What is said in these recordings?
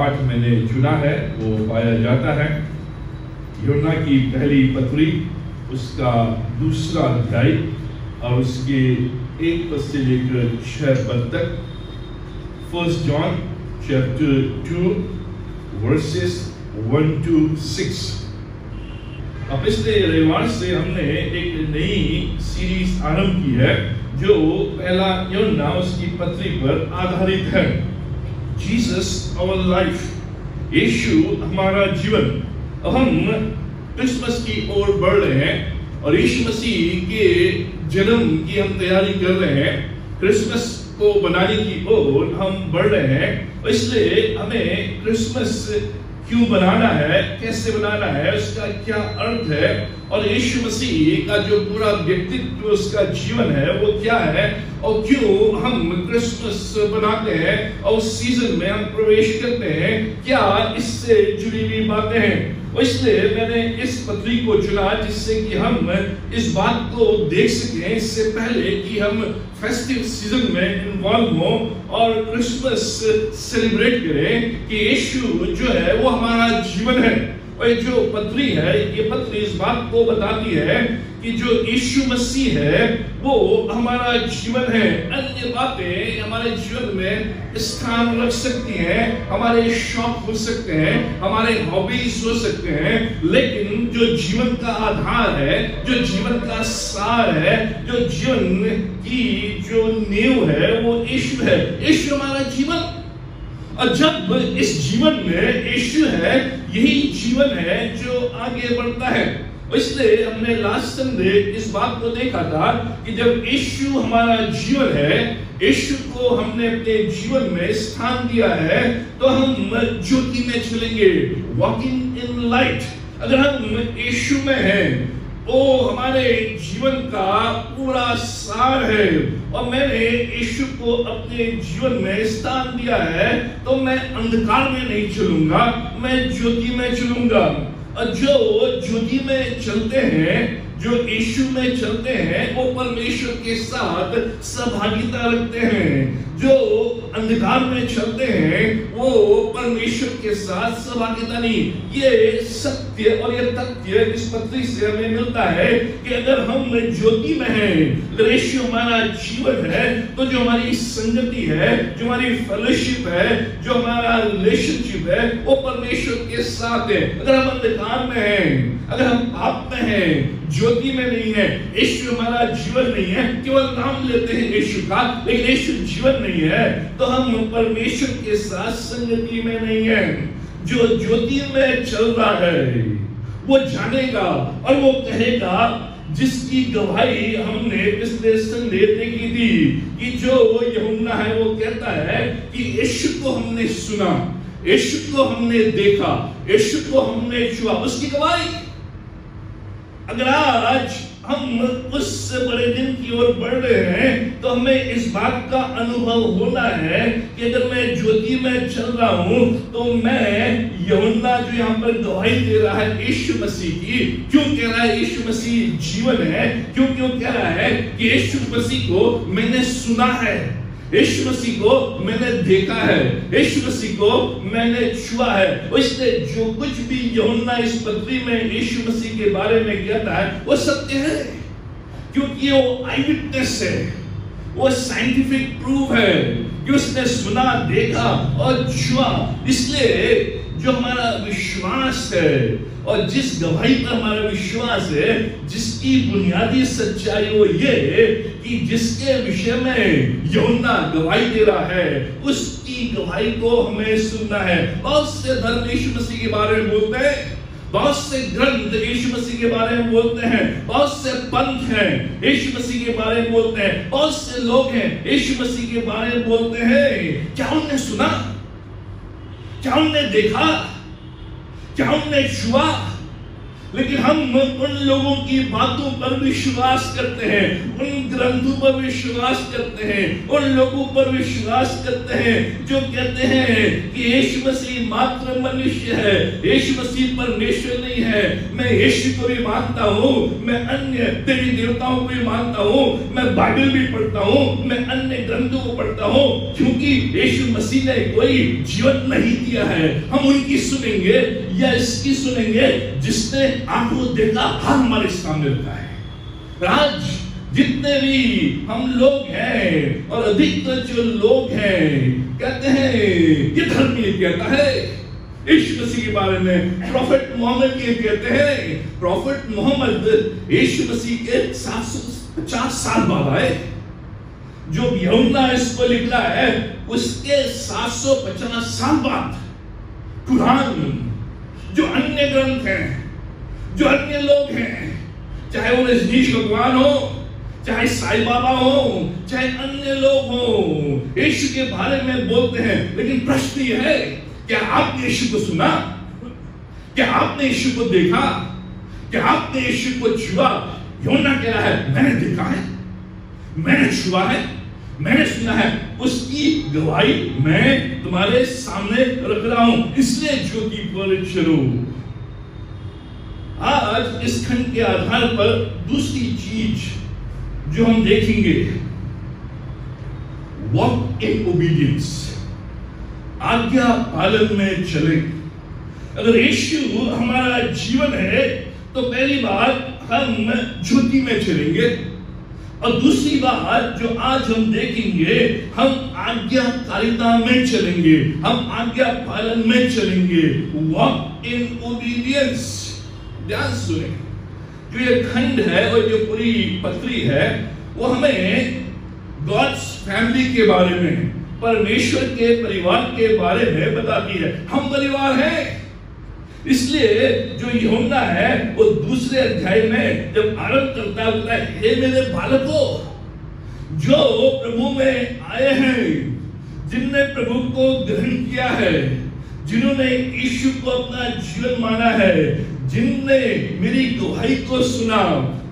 पाठ मैंने चुना है वो पाया जाता है यूहन्ना की पहली पत्री उसका दूसरा अध्याय और उसके 1 पद से लेकर 6 पद तक। 1 John chapter 2 verses 1 to 6। अब पिछले रविवार से हमने एक नई सीरीज आरंभ की है जो पहला यूहन्ना उसकी पत्री पर आधारित है। जीसस आवर लाइफ, यीशु हमारा जीवन। अब हम क्रिसमस की ओर बढ़ रहे हैं और यीशु मसीह के जन्म की हम तैयारी कर रहे हैं। क्रिसमस को बनाने की ओर हम बढ़ रहे हैं, इसलिए हमें क्रिसमस क्यों बनाना है, कैसे बनाना है, उसका क्या अर्थ है और यीशु मसीह का जो पूरा व्यक्तित्व उसका जीवन है वो क्या है और क्यों हम क्रिसमस बनाते हैं और उस सीजन में हम प्रवेश करते हैं, क्या इससे जुड़ी हुई बातें हैं। इसलिए मैंने इस पत्री को चुना जिससे कि हम इस बात को देख सकें इससे पहले कि हम फेस्टिव सीजन में इन्वॉल्व हो और क्रिसमस सेलिब्रेट करें कि यीशु जो है वो हमारा जीवन है। और जो पत्री है ये पत्री इस बात को बताती है कि जो यीशु मसीह है वो हमारा जीवन है। अन्य बातें हमारे जीवन में स्थान रख सकती हैं, हमारे शौक हो सकते हैं, हमारे हॉबीज हो सकते हैं, लेकिन जो जीवन का आधार है, जो जीवन का सार है, जो जीवन की जो नींव है वो यीशु है। यीशु हमारा जीवन। और जब इस जीवन में यीशु है, यही जीवन है जो आगे बढ़ता है। इसलिए हमने लास्ट संडे इस बात को देखा था कि जब यीशु हमारा जीवन है, यीशु को हमने अपने जीवन में स्थान दिया है, तो हम ज्योति में चलेंगे, वॉकिंग इन लाइट। अगर हम यीशु में हैं, वो हमारे जीवन का पूरा सार है और मैंने यीशु को अपने जीवन में स्थान दिया है, तो मैं अंधकार में नहीं चलूंगा, मैं ज्योति में चलूंगा। और जो ज्योति में चलते हैं, जो यीशु में चलते हैं, वो परमेश्वर के साथ सहभागिता रखते हैं। जो अंधकार में चलते हैं वो परमेश्वर के साथ सहभागिता नहीं। ये सत्य और ये तथ्य इस पत्री से हमें मिलता है कि अगर हम ज्योति में हैं, अगर यीशु हमारा जीवन है, तो जो हमारी संगति है, जो हमारी फेलोशिप है, जो हमारा रिलेशनशिप है, वो परमेश्वर के साथ है। अगर हम अंधकार में हैं, अगर हम पाप में हैं, ज्योति में नहीं है, यीशु हमारा जीवन नहीं है, केवल नाम लेते हैं यीशु का, लेकिन यीशु जीवन नहीं है, तो हम परमेश्वर के साथ संगति में नहीं है। जो ज्योति में चल रहा है वो जानेगा और वो कहेगा, जिसकी गवाही हमने पिछले संडे देखी थी कि जो यूहन्ना है वो कहता है कि यीशु को हमने सुना, यीशु को हमने देखा, यीशु को हमने छुआ, उसकी गवाही। अगर आज हम उस बड़े दिन की ओर बढ़ रहे हैं, तो हमें इस बात का अनुभव होना है कि अगर मैं ज्योति में चल रहा हूं, तो मैं यूहन्ना जो यहाँ पर गवाही दे रहा है यीशु मसीह की, क्यों कह रहा है यीशु मसीह जीवन है, क्यों कह रहा है कि यीशु मसीह को मैंने सुना है, यीशु मसीह को मैंने देखा है, यीशु मसीह को मैंने छुआ है। इसलिए जो कुछ भी यूहन्ना इस पत्री में यीशु मसीह के बारे में कहता है वो सत्य है, क्योंकि वो आई विटनेस है, वो साइंटिफिक प्रूफ है कि उसने सुना, देखा और छुआ। इसलिए जो हमारा विश्वास है और जिस गवाही पर हमारा विश्वास है, जिसकी बुनियादी सच्चाई वो ये है कि जिसके विषय में यूहन्ना गवाही दे रहा है, उसकी गवाही को हमें सुनना है। बहुत से धर्म यीशु मसीह के बारे में बोलते हैं, बहुत से ग्रंथ यीशु मसीह के बारे में बोलते हैं, बहुत से पंथ हैं यीशु मसीह के बारे में बोलते हैं, बहुत से लोग हैं यीशु मसीह के बारे में बोलते हैं। क्या उन्हें सुना? क्या उन्हें देखा? क्या उन्हें छुआ? लेकिन हम उन लोगों की बातों पर विश्वास करते हैं, उन ग्रंथों पर विश्वास करते हैं, उन लोगों पर विश्वास करते हैं जो कहते हैं कि यीशु मसीह मात्र मनुष्य है, यीशु मसीह परमेश्वर नहीं है। मैं यीशु को भी मानता हूँ, मैं अन्य देवी देवताओं को भी मानता हूँ, मैं बाइबल भी पढ़ता हूँ, मैं अन्य ग्रंथों को पढ़ता हूँ, क्योंकि यीशु मसीह ने कोई जीवन नहीं दिया है। हम उनकी सुनेंगे या इसकी सुनेंगे जिसने आंखों देखा हाथ हमारे सामने रखा है। आज जितने भी हम लोग हैं और अधिकतर जो लोग हैं कहते हैं ये धर्म ये कहता है, यीशु मसीह के बारे में प्रॉफेट मोहम्मद ये कहते हैं। प्रॉफेट मोहम्मद यीशु मसीह के 750 साल बाद आए। जो यूहन्ना इसको लिख रहा है उसके 750 साल बाद कुरान, जो अन्य ग्रंथ हैं, जो अन्य लोग हैं, चाहे वो रजनीश भगवान हो, चाहे साईं बाबा हो, चाहे अन्य लोग हो, यीशु के बारे में बोलते हैं। लेकिन प्रश्न यह है, क्या आपने यीशु को सुना? क्या आपने यीशु को देखा? क्या आपने यीशु को छुआ? यूहन्ना कह रहा है मैंने देखा है, मैंने छुआ है, मैंने सुना है, उसकी गवाही मैं तुम्हारे सामने रख रहा हूं, इसलिए ज्योति पर चलो। आज इस खंड के आधार पर दूसरी चीज जो हम देखेंगे, वॉक इन ओबीडियंस, आज्ञा पालन में चले। अगर यीशु हमारा जीवन है तो पहली बात हम ज्योति में चलेंगे, और दूसरी बात जो आज हम देखेंगे, हम आज्ञाकारिता में चलेंगे, हम आज्ञा पालन में चलेंगे। Walk in obedience. ध्यान सुने, जो ये खंड है और जो पूरी पत्री है वो हमें गॉड्स फैमिली के बारे में, परमेश्वर के परिवार के बारे में बताती है। हम परिवार हैं, इसलिए जो यूहन्ना है वो दूसरे अध्याय में जब आरंभ करता है बोलता है, हे मेरे बालकों, जो प्रभु में आए हैं, जिनने प्रभु को ग्रहण किया है, जिन्होंने यीशु को अपना जीवन माना है, जिनने मेरी गवाही को सुना,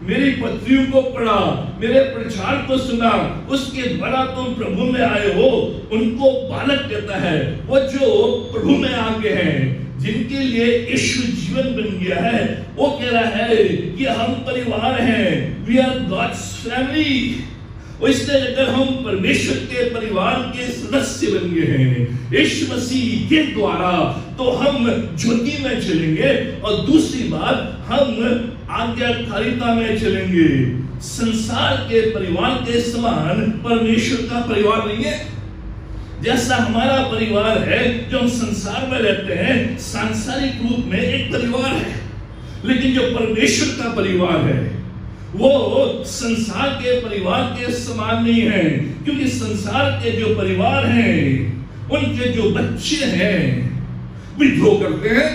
मेरी पत्रियों को पढ़ा, मेरे प्रचार को सुना, उसके द्वारा तुम प्रभु में आए हो, उनको बालक कहता है। वो जो प्रभु में आ गए हैं, जिनके लिए यीशु जीवन बन गया है, वो कह रहा है कि हम परिवार हैं, वी आर गॉड्स फैमिली। इसलिए अगर हम परमेश्वर के परिवार के सदस्य बन गए हैं यीशु मसीह के द्वारा, तो हम ज्योति में चलेंगे। और दूसरी बात, हम आज्ञाकारिता में चलेंगे। संसार के परिवार के समान परमेश्वर का परिवार नहीं है। जैसा हमारा परिवार है, जो हम संसार में रहते हैं, सांसारिक रूप में एक परिवार है, लेकिन जो परमेश्वर का परिवार है वो संसार के परिवार के समान नहीं है। क्योंकि संसार के जो परिवार हैं, उनके जो बच्चे हैं, विद्रोह करते हैं,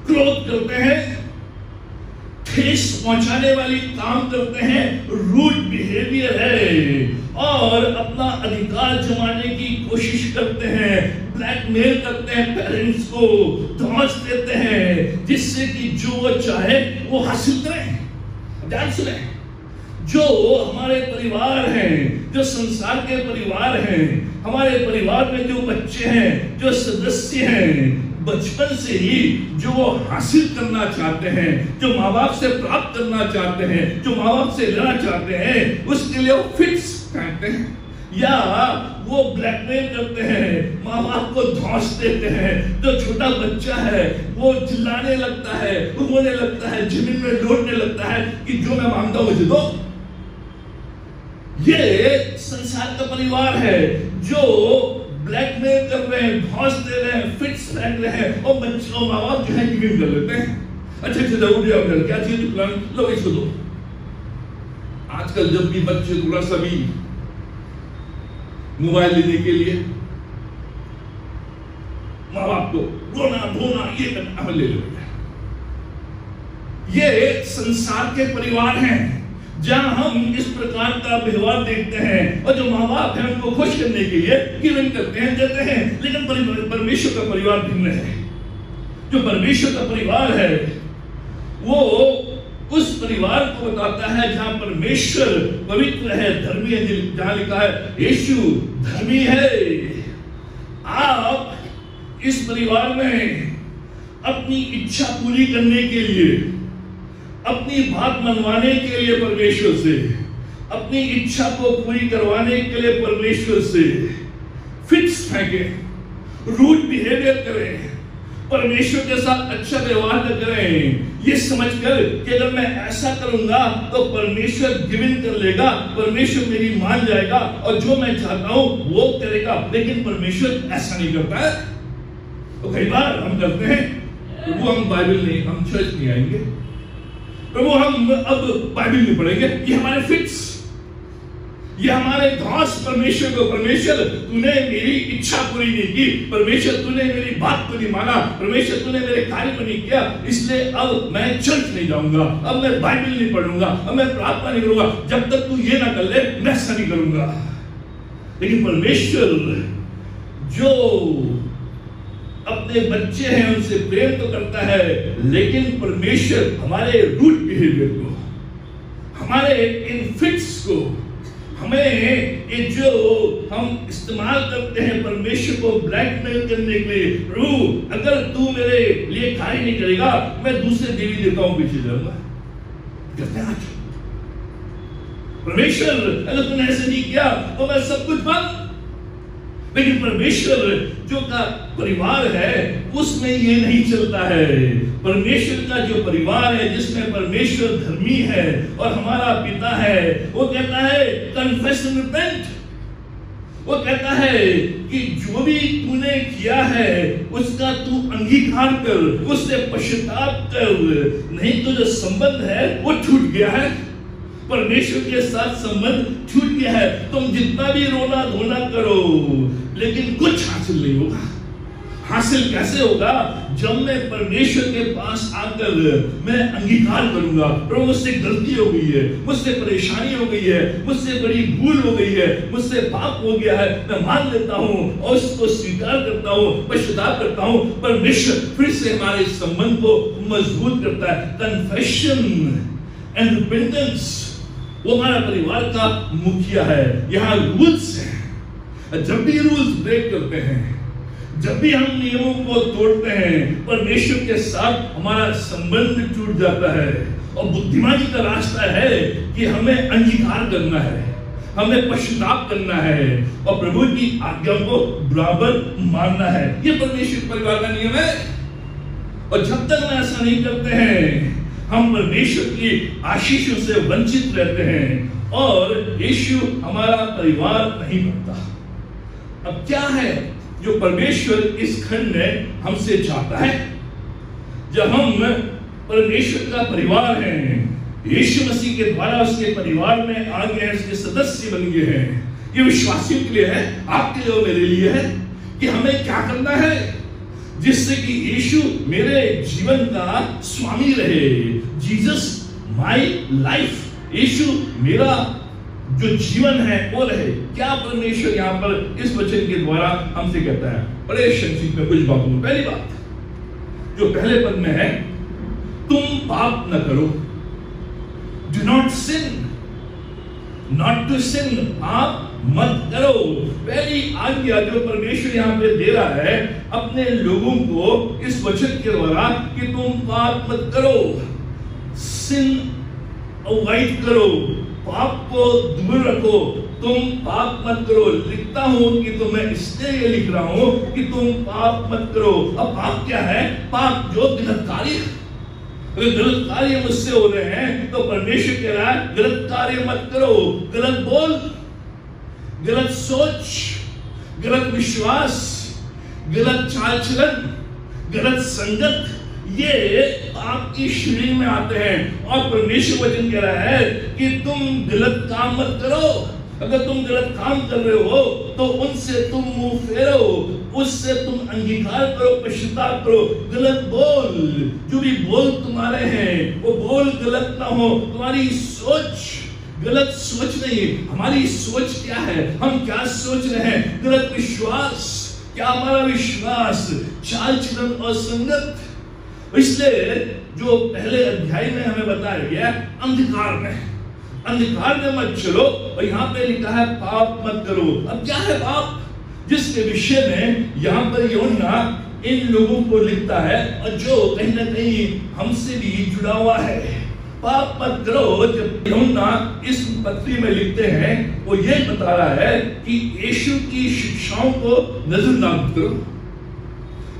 क्रोध करते हैं, ठेस पहुंचाने वाली काम करते हैं, रूड बिहेवियर है, और अपना अधिकार जमाने की कोशिश करते हैं, ब्लैकमेल करते हैं, पेरेंट्स को धमक देते हैं, जिससे कि जो वो चाहे वो हासिल करें। ध्यान सुने, जो हमारे परिवार हैं, जो संसार के परिवार हैं, हमारे परिवार में जो बच्चे हैं, जो सदस्य हैं, बचपन से ही जो वो हासिल करना चाहते हैं, जो माँ बाप से प्राप्त करना चाहते हैं, जो माँ बाप से लेना चाहते हैं, उसके लिए वो फिक्स कहते हैं, या वो ब्लैकमेल करते हैं, माँ बाप को धौंस देते हैं। जो छोटा बच्चा है वो चिल्लाने लगता है, रोने लगता है, जमीन में लौटने लगता है कि जो मैं मांगता हूं मुझे दो। ये संसार का परिवार है, जो ब्लैकमेल कर रहे हैं, धौंस दे रहे हैं, फिट्स फेंक रहे हैं, और बच्चों माँ बाप जो है गिव कर लेते हैं। अच्छा क्या चीज लो इसको दो। आजकल जब भी बच्चे थोड़ा सा भी मोबाइल लेने के लिए माँ बाप को रोना धोना ये करना, ले लो। ये संसार के परिवार हैं जहां हम इस प्रकार का व्यवहार देखते हैं, और जो माँ बाप हैं उनको खुश करने के लिए गिवन करते हैं, देते हैं। लेकिन परमेश्वर का परिवार भिन्न है। जो परमेश्वर का परिवार है वो उस परिवार को बताता है जहां परमेश्वर पवित्र है, धर्मी है, जहां लिखा है यीशु धर्मी है। आप इस परिवार में अपनी इच्छा पूरी करने के लिए, अपनी बात मनवाने के लिए परमेश्वर से, अपनी इच्छा को पूरी करवाने के लिए परमेश्वर से फिक्स फेंके, रूट बिहेवियर करें, परमेश्वर के साथ अच्छा व्यवहार करें, ये समझकर कि अगर मैं ऐसा करूंगा तो परमेश्वर गिवन कर लेगा, परमेश्वर मेरी मान जाएगा और जो मैं चाहता हूं वो करेगा। लेकिन परमेश्वर ऐसा नहीं करता है। तो कई बार हम करते हैं, प्रभु हम बाइबल नहीं, हम चर्च नहीं आएंगे, प्रभु हम अब बाइबल नहीं पढ़ेंगे, ये हमारे फिक्स, ये हमारे दास परमेश्वर को, परमेश्वर तूने मेरी इच्छा पूरी नहीं की, परमेश्वर तूने मेरी बात को नहीं माना, परमेश्वर तूने मेरे कार्य को नहीं किया, इसलिए अब मैं चर्च नहीं जाऊंगा, अब मैं बाइबल नहीं पढ़ूंगा, अब मैं प्रार्थना नहीं करूंगा, जब तक तू ये ना कर ले मैं ऐसा नहीं करूंगा। लेकिन परमेश्वर जो अपने बच्चे हैं उनसे प्रेम तो करता है, लेकिन परमेश्वर हमारे रूट बिहेवियर को, हमारे इन फिक्स को, हमें ये जो हम इस्तेमाल करते हैं परमेश्वर को ब्लैकमेल करने के लिए, प्रभु अगर तू मेरे लिए कार्य नहीं करेगा मैं दूसरे देवी देवताओं पीछे जाऊंगा, कहते हैं आज परमेश्वर अगर तूने ऐसे नहीं किया तो मैं सब कुछ बंद। लेकिन परमेश्वर जो का परिवार है उसमें ये नहीं चलता है। परमेश्वर का जो परिवार है जिसमें परमेश्वर धर्मी है और हमारा पिता है, वो कहता है कन्फेस एंड रिपेंट। वो कहता है कि जो भी तूने किया है उसका तू अंगीकार कर, उससे पश्चाताप कर, नहीं तो जो संबंध है वो छूट गया है, परमेश्वर के साथ संबंध छूट गया है। तुम जितना भी रोना धोना करो लेकिन कुछ हासिल नहीं होगा। हासिल कैसे होगा? जब मैं परमेश्वर के पास आकर मैं अंगीकार करूंगा, प्रभु मुझसे गलती हो गई है, मुझसे परेशानी हो गई है, मुझसे बड़ी भूल हो गई है, मुझसे पाप हो गया है, मैं मान लेता हूं और उसको स्वीकार करता हूं, पश्चाताप करता हूं। परमेश्वर फिर से हमारे संबंध को मजबूत करता है। कन्फेशन एंड रिपेंटेंस वो हमारा परिवार का मुखिया है। यहाँ रूल्स है, जब भी रूल्स ब्रेक करते हैं, जब भी हम नियमों को तोड़ते हैं, परमेश्वर के साथ हमारा संबंध टूट जाता है। और बुद्धिमानी का रास्ता है कि हमें अंगीकार करना है, हमें पश्चाताप करना है और प्रभु की आज्ञा को बराबर मानना है। ये परमेश्वर परिवार का नियम है। और जब तक हम ऐसा नहीं करते हैं हम परमेश्वर की आशीषों से वंचित रहते हैं और यीशु हमारा परिवार नहीं बनता। अब क्या है जो परमेश्वर इस खंड में हमसे चाहता है? जब हम परमेश्वर का परिवार हैं, यीशु मसीह के द्वारा उसके परिवार में आ गए हैं, उसके सदस्य बन गए हैं, ये विश्वासियों के लिए है, आपके लिए और मेरे लिए है कि हमें क्या करना है जिससे कि यीशु मेरे जीवन का स्वामी रहे। जीसस माय लाइफ, यीशु मेरा जो जीवन है वो रहे। क्या परमेश्वर यहाँ पर इस वचन के द्वारा हमसे कहता है? बड़े संक्षिप्त में कुछ बातों। पहली बात जो पहले पद में है, तुम पाप न करो, do not sin, not to sin, पाप मत करो। पहली आज्ञा जो परमेश्वर यहाँ पे दे रहा है अपने लोगों को इस वचन के द्वारा कि तुम पाप मत करो, सिन अवॉइड करो, पाप को दूर रखो, तुम पाप मत करो। लिखता हूं कि तो मैं इसलिए ये लिख रहा हूं कि तुम पाप मत करो। अब पाप क्या है? पाप जो गलत कार्य, अगर गलत कार्य मुझसे हो रहे हैं तो परमेश्वर कह रहा है गलत कार्य मत करो। गलत बोल, गलत सोच, गलत विश्वास, गलत चाल चलन, गलत संगत, ये आपकी श्रेणी में आते हैं। और परमेश्वर वचन कह रहा है कि तुम गलत काम मत करो। अगर तुम गलत काम कर रहे हो तो उनसे तुम मुंह फेरो, उससे तुम अंगीकार करो, पश्चाताप करो। गलत बोल, जो भी बोल तुम्हारे हैं वो बोल गलत ना हो। तुम्हारी सोच गलत सोच नहीं, हमारी सोच क्या है, हम क्या सोच रहे हैं। गलत विश्वास, क्या हमारा विश्वास, चाल चलन और संगत, इसलिए जो पहले अध्याय में हमें बताया गया अंधकार में मत चलो, और यहाँ पे लिखा है पाप मत करो। अब क्या है पाप, जिसके विषय में यहाँ पर यूहन्ना इन लोगों को लिखता है और जो कहीं ना कहीं हमसे भी जुड़ा हुआ है। पाप मत करो, जब यूहन्ना इस पत्री में लिखते हैं वो ये बता रहा है कि यीशु की शिक्षाओं को नजरअंदाज करो।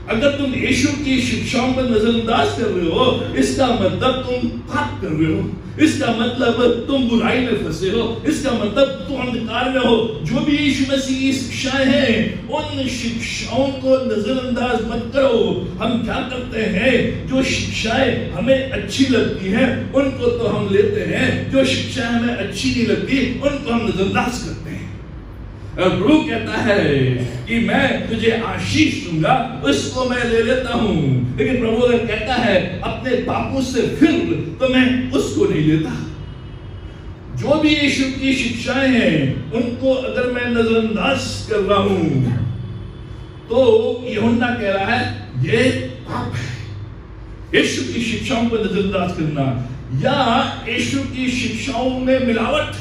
अगर तुम यीशु की शिक्षाओं को नजरअंदाज कर रहे हो, इसका मतलब तुम पाप कर रहे हो, इसका मतलब तुम बुराई में फंसे हो, इसका मतलब तुम अंधकार में हो। जो भी यीशु मसीह की शिक्षाएं हैं, उन शिक्षाओं को नजरअंदाज मत करो। हम क्या करते हैं, जो शिक्षाएं हमें अच्छी लगती हैं उनको तो हम लेते हैं, जो शिक्षाएं हमें अच्छी नहीं लगती उनको हम नजरअंदाज करते हैं। और प्रभु कहता है कि मैं तुझे आशीष दूंगा, उसको मैं ले लेता हूं। लेकिन प्रभु अगर कहता है अपने पापों से फिर, तो मैं उसको नहीं लेता। जो भी यीशु की शिक्षाएं हैं उनको अगर मैं नजरअंदाज कर रहा हूं, तो यूहन्ना कह रहा है ये पाप है। यीशु की शिक्षाओं को नजरअंदाज करना या यीशु की शिक्षाओं में मिलावट,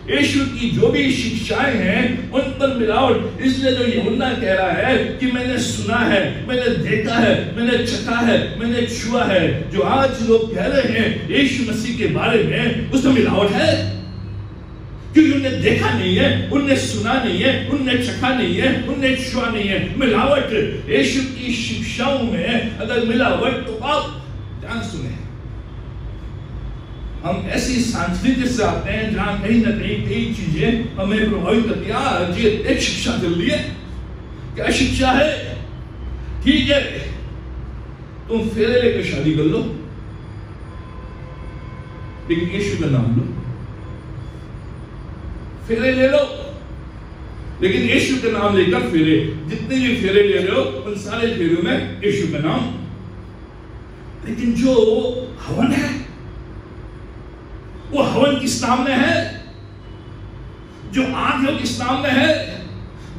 यीशु की जो भी शिक्षाएं हैं उन पर मिलावट। इसलिए जो यूहन्ना कह रहा है कि मैंने सुना है, मैंने देखा है, मैंने चखा है, मैंने छुआ है, जो आज लोग कह रहे हैं यीशु मसीह के बारे में, उसमें मिलावट है। क्योंकि उन्होंने देखा नहीं है, उन्होंने सुना नहीं है, उन्होंने चखा नहीं है, उन्होंने छुआ नहीं है। मिलावट यीशु की शिक्षाओं में अगर मिलावट, तो आप ध्यान सुने, हम ऐसी संस्कृति से आते हैं जहां कहीं ना कहीं कई चीजें हमें प्रभावित करती हैं। आज एक शिक्षा चल रही है, क्या शिक्षा है, ठीक है तुम फेरे लेकर शादी कर लो, लेकिन यीशु का नाम लो। फेरे ले लो, लेकिन यीशु का नाम लेकर फेरे, जितने भी फेरे ले रहे हो उन सारे फेरों में यीशु का नाम। लेकिन जो हवन है, वो हवन किस नाम में है, जो आग है किस नाम में है,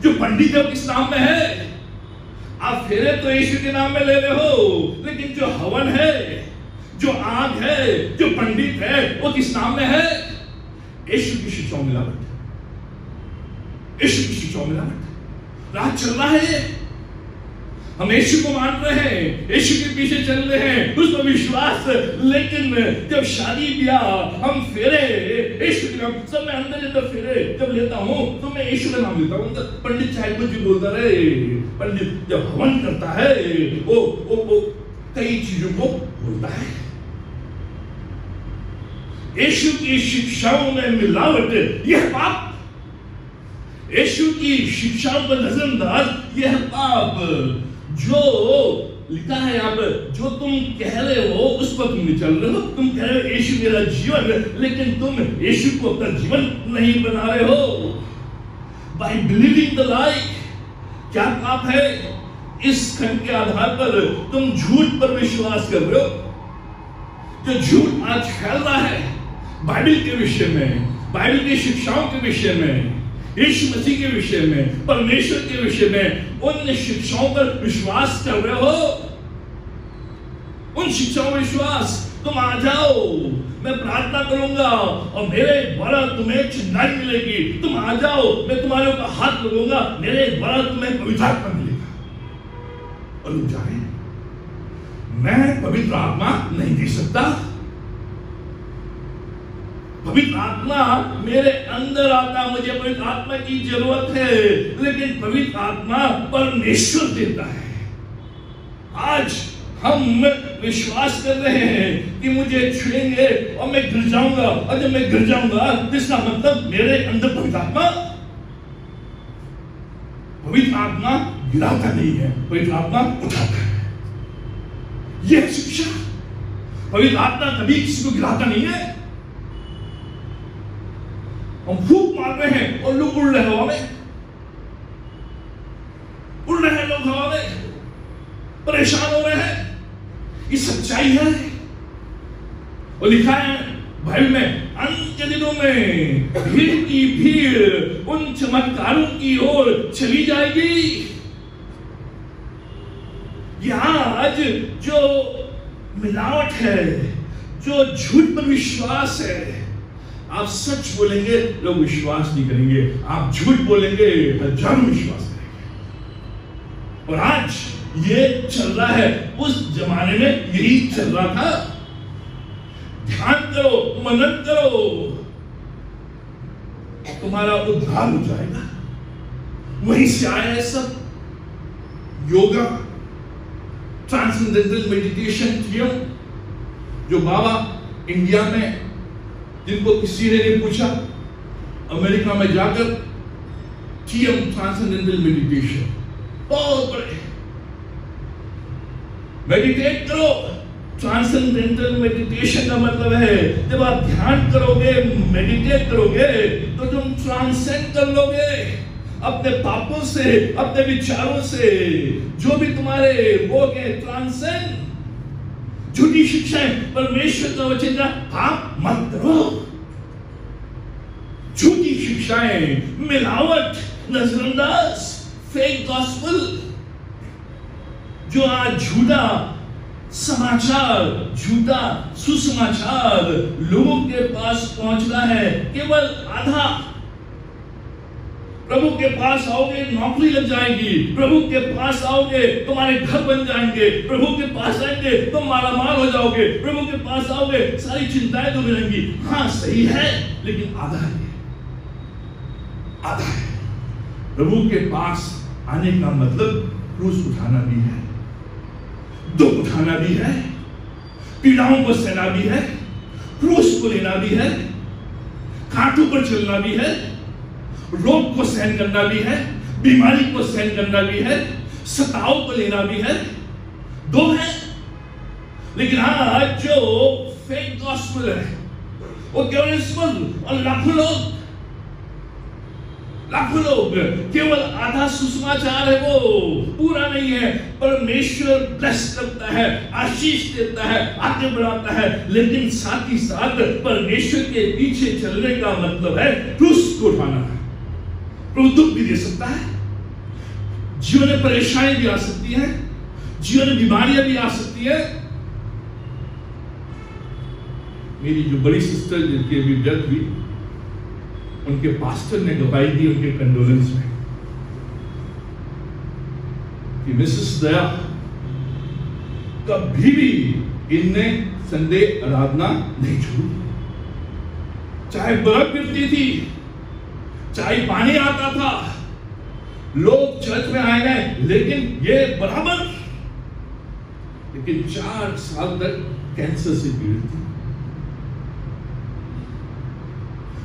जो पंडित है किस नाम में है। आप फेरे तो यीशु के नाम में ले रहे हो, लेकिन जो हवन है, जो आग है, जो पंडित है, वो किस नाम में है। यीशु की शिक्षाओं में मिलावट, यीशु की शिक्षाओं में मिलावट। राज चल रहा है, हम यीशु को मान रहे हैं, यीशु के पीछे चल रहे हैं, उस पर विश्वास, लेकिन जब शादी ब्याह हम फेरे यीशु के नाम, सब मैं अंदर फेरे जब लेता हूं तो मैं यीशु का नाम लेता हूं। पंडित चाहे कुछ भी बोलता रहे, पंडित जब हवन करता है वो कई चीजों को बोलता है। यीशु की शिक्षाओं में मिलावट, यह पाप। यीशु की शिक्षाओं पर नजरअंदाज, यह पाप। जो लिखा है यहाँ पर, जो तुम कह रहे हो उस पर तुम नहीं चल रहे हो। तुम कह रहे हो यीशु मेरा जीवन है, लेकिन तुम यीशु को अपना जीवन नहीं बना रहे हो। बाय बिलीविंग द लाई, क्या पाप है, इस खंड के आधार पर तुम झूठ पर विश्वास कर रहे हो। जो झूठ आज फैल रहा है बाइबल के विषय में, बाइबल की शिक्षाओं के विषय में, यीशु मसीह के विषय में, परमेश्वर के विषय में, उन शिक्षाओं पर विश्वास कर रहे हो। उन शिक्षाओं में विश्वास, तुम आ जाओ, मैं प्रार्थना करूंगा और मेरे द्वारा तुम्हें चंगाई मिलेगी। तुम आ जाओ, मैं तुम्हारे ऊपर हाथ लगाऊंगा, मेरे द्वारा तुम्हें पवित्र आत्मा मिलेगा। और लोग जाए, मैं पवित्र आत्मा नहीं दे सकता। पवित्र आत्मा मेरे अंदर आता, मुझे पवित्र आत्मा की जरूरत है, लेकिन पवित्र आत्मा परमेश्वर देता है। आज हम विश्वास कर रहे हैं कि मुझे छुएंगे और मैं गिर जाऊंगा, और जब मैं गिर जाऊंगा इसका मतलब मेरे अंदर पवित्र आत्मा गिराता नहीं है, पवित्र आत्मा उठाता है। यह शिक्षा, पवित्र आत्मा कभी किसी को गिराता नहीं है। हम फूंक मार रहे हैं और लोग उड़ रहे हैं हवा में, उड़ रहे हैं लोग हवा में, परेशान हो रहे हैं। ये सच्चाई है। और लिखा है बाइबल में, अंत के दिनों में भीड़ की भीड़ उन चमत्कारों की ओर चली जाएगी। यहाँ आज जो मिलावट है, जो झूठ पर विश्वास है, आप सच बोलेंगे लोग विश्वास नहीं करेंगे, आप झूठ बोलेंगे हजारों विश्वास करेंगे। और आज ये चल रहा है, उस जमाने में यही चल रहा था। ध्यान करो, मनन करो, तुम्हारा उद्धार हो जाएगा। वहीं से आया है सब। योगा, ट्रांसेंडेंटल मेडिटेशन थियम, जो बाबा इंडिया में, जिनको किसी ने नहीं पूछा, अमेरिका में जाकर थियम ट्रांसेंडेंटल मेडिटेशन, बहुत बड़े। मेडिटेट करो। ट्रांसेंडेंटल मेडिटेशन का मतलब है जब आप ध्यान करोगे, मेडिटेट करोगे, तो तुम ट्रांसेंड कर लोगे अपने पापों से, अपने विचारों से, जो भी तुम्हारे वो है, ट्रांसेंड। झूठी शिक्षाएं, परमेश्वर का वचन का पाप मत करो। झूठी शिक्षाएं, मिलावट, नजरअंदाज, फेक गॉस्पेल, जो आज झूठा समाचार, झूठा सुसमाचार लोगों के पास पहुंचना है, केवल आधा। प्रभु के पास आओगे नौकरी लग जाएगी, प्रभु के पास आओगे तुम्हारे घर बन जाएंगे, प्रभु के पास आएंगे तुम मालामाल हो जाओगे, प्रभु के पास आओगे सारी चिंताएं दूर रहेंगी। हाँ सही है, लेकिन आधा है, आधा है। प्रभु के पास आने का मतलब क्रूस उठाना भी है, दुख उठाना भी है, पीड़ाओं को सहना भी है, क्रूस को लेना भी है, कांटों पर चलना भी है, रोग को सहन करना भी है, बीमारी को सहन करना भी है, सताव को लेना भी है। दो है। लेकिन आज जो फेक गॉस्पेल है वो केवल इसमें, और लाखों लोग केवल आधा सुसमाचार है, वो पूरा नहीं है। परमेश्वर ब्लेस करता है, आशीष देता है, आगे बढ़ाता है, लेकिन साथ ही साथ परमेश्वर के पीछे चलने का मतलब है क्रूस को उठाना है। प्रभु दुख भी दे सकता है, जीवन में परेशानी भी आ सकती है, जीवन में बीमारियां भी आ सकती है। मेरी जो बड़ी सिस्टर जिनकी अभी डेथ हुई, उनके पास्टर ने गवाही दी उनके कंडोलेंस में कि मिसेस दया कभी भी इनने संडे आराधना नहीं छोड़ी, चाहे बर्फ गिरती थी, चाहे पानी आता था, लोग चर्च में आए गए, लेकिन ये बराबर। लेकिन 4 साल तक कैंसर से पीड़ित थी।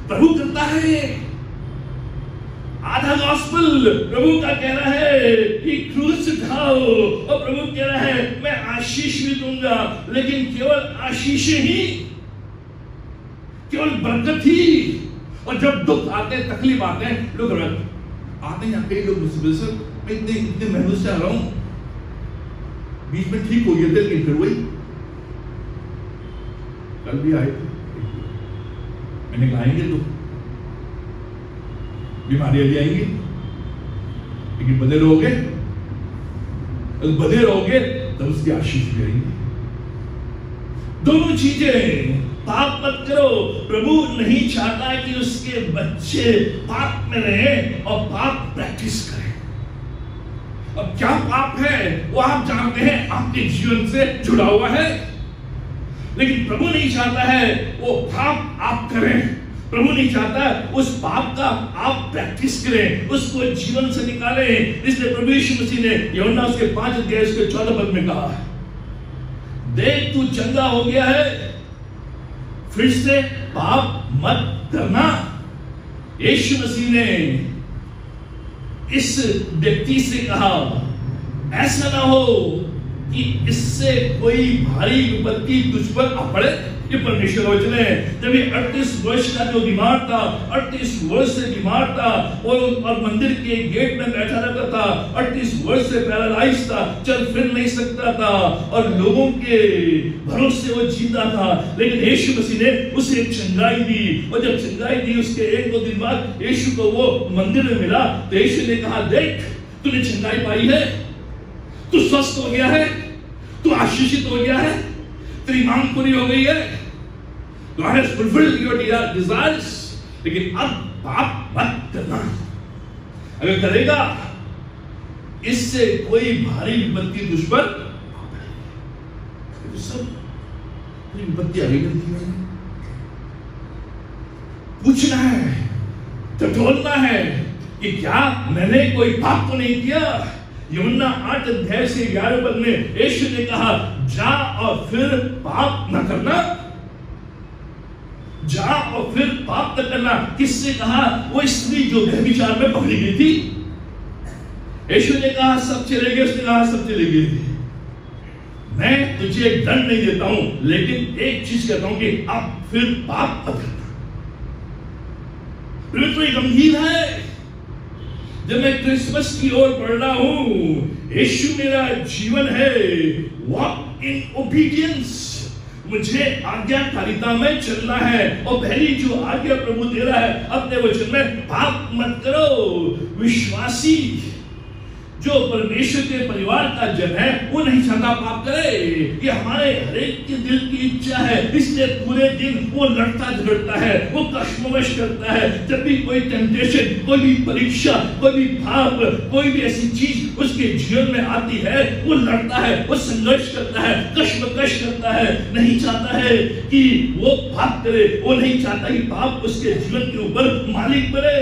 प्रभु करता है आधा गॉस्पेल, प्रभु का कहना है कि क्रूस उठाओ, और प्रभु कह रहा है मैं आशीष भी दूंगा, लेकिन केवल आशीष ही, केवल बरकत ही। और जब दुख आते हैं, तकलीफ आते हैं, लोग आते हैं, कई लोग मुझसे सर मैं इतने मेहनत से आ रहा हूं, बीच में ठीक हो गया था, लेकिन फिर वही। कल भी आए थे, मैंने कहा आएंगे तो बीमारियां भी आएंगी, लेकिन बदे रहोगे, बदे रहोगे तब उसकी आशीष भी आएंगी। दोनों चीजें। पाप मत करो। प्रभु नहीं चाहता कि उसके बच्चे पाप में रहें और पाप प्रैक्टिस करें। अब क्या पाप है वो आप जानते हैं, आपके जीवन से जुड़ा हुआ है, लेकिन प्रभु नहीं चाहता है वो पाप आप करें। प्रभु नहीं चाहता उस पाप का आप प्रैक्टिस करें, उसको जीवन से निकालें। इसलिए प्रभु यीशु मसीह ने यूहन्ना उसके 5 अध्याय उसके 14 पद में कहा, देख तू चंगा हो गया है, फिर से पाप मत करना। यीशु मसीह ने इस व्यक्ति से कहा, ऐसा ना हो कि इससे कोई भारी विपत्ति तुझ पर आ पड़े। ये परमेश्वर वचन है। जब ये 38 वर्ष का जो बीमार था, 38 वर्ष से बीमार था और मंदिर के गेट में बैठा रहता था, 38 वर्ष से पैरालाइज था, चल फिर नहीं सकता था और लोगों के भरोसे वो जीता था, लेकिन यीशु मसीह ने उसे एक चंगाई दी। और जब चंगाई दी उसके 1-2 दिन बाद यीशु को वो मंदिर में मिला, तो यीशु ने कहा, देख तूने चंगाई पाई है, तू स्वस्थ हो गया है, तू आशीषित हो गया है, तेरी मांग पूरी हो गई है, God has fulfilled your desires, लेकिन अब पाप मत करना। अगर करेगा इससे कोई भारी विपत्ति तुझ पर सब विपत्ति आ गई। पूछना है, टटोलना है कि क्या मैंने कोई पाप तो नहीं किया। यूहन्ना 8 अध्याय से 11 पद में यीशु ने कहा, जा और फिर पाप न करना, जा और फिर पाप न करना। किससे कहा? वो स्त्री जो व्यभिचार में पकड़ी गई थी। यीशु ने कहा सब चले गए, उसने कहा सब चले गए, मैं तुझे एक दंड नहीं देता हूं, लेकिन एक चीज कहता हूं कि अब फिर पाप मत करना। तो गंभीर है। जब मैं क्रिसमस की ओर बढ़ रहा हूं, यीशु मेरा जीवन है, वॉक इन ओबीडियंस, मुझे आज्ञाकारिता में चलना है। और पहली जो आज्ञा प्रभु दे रहा है अपने वचन में, पाप मत करो। विश्वासी जो परमेश्वर के परिवार का जन है, वो नहीं चाहता पाप करे। ये हमारे हरेक के दिल की इच्छा है। इसलिए पूरे दिन वो लड़ता झगड़ता है, वो कश्मकश करता है। जब भी कोई टेम्पटेशन, कोई भी परीक्षा, कोई भी पाप, कोई भी ऐसी चीज उसके जीवन में आती है, वो लड़ता है, वो संघर्ष करता है, कश्मकश करता है। नहीं चाहता है कि वो पाप करे, वो नहीं चाहता कि पाप उसके जीवन के ऊपर मालिक बने।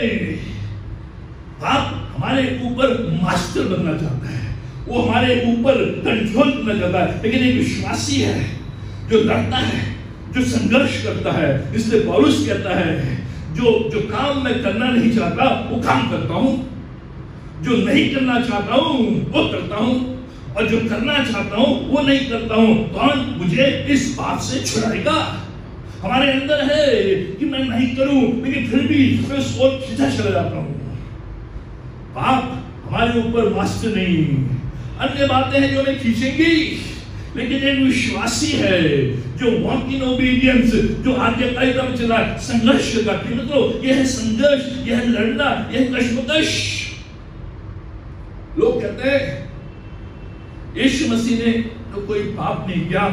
पाप हमारे ऊपर मास्टर बनना चाहता है, वो हमारे ऊपर कंट्रोल करना चाहता है। लेकिन एक विश्वासी है जो लड़ता है, जो संघर्ष करता है। इसलिए पौलुस कहता है, जो काम मैं करना नहीं चाहता वो काम करता हूं, जो नहीं करना चाहता हूं वो करता हूं, और जो करना चाहता हूं वो नहीं करता हूं। कौन मुझे इस बात से छुड़ाएगा? हमारे अंदर है कि मैं नहीं करूं, लेकिन फिर भी मैं उस ओर सीधा चला जाता हूं। पाप हमारे ऊपर मास्टर नहीं। अन्य बातें हैं जो हमें खींचेंगी, लेकिन एक विश्वासी है जो वॉक इन ओबीडियंस, जो आज्ञाकारिता में चला, संघर्ष करता है। मतलब यह है संघर्ष, यह है लड़ना, यह है कश्मकश। लोग कहते हैं यीशु मसीह ने तो कोई पाप नहीं किया,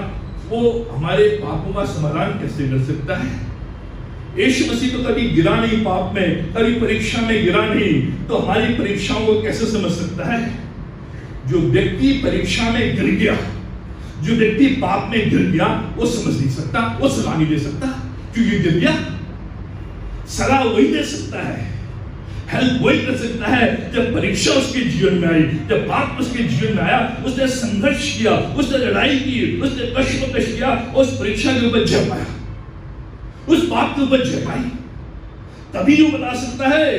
वो हमारे पापों का समाधान कैसे कर सकता है? यीशु मसीह तो कभी गिरा नहीं पाप में, कभी परीक्षा में गिरा नहीं, तो हमारी परीक्षाओं को कैसे समझ सकता है? जो व्यक्ति परीक्षा में गिर गया, जो व्यक्ति पाप में गिर गया, वो समझ नहीं सकता, वो सलाह नहीं दे सकता क्योंकि गिर गया। सलाह वही दे सकता है, हेल्प वही कर सकता है जब परीक्षा उसके जीवन में आई, जब पाप उसके जीवन में आया, उसने संघर्ष किया, उसने लड़ाई की, उसने कष्मकश किया, उस परीक्षा के ऊपर जय पाया, उस पाप के ऊपर जय पाई। तभी वो बता सकता है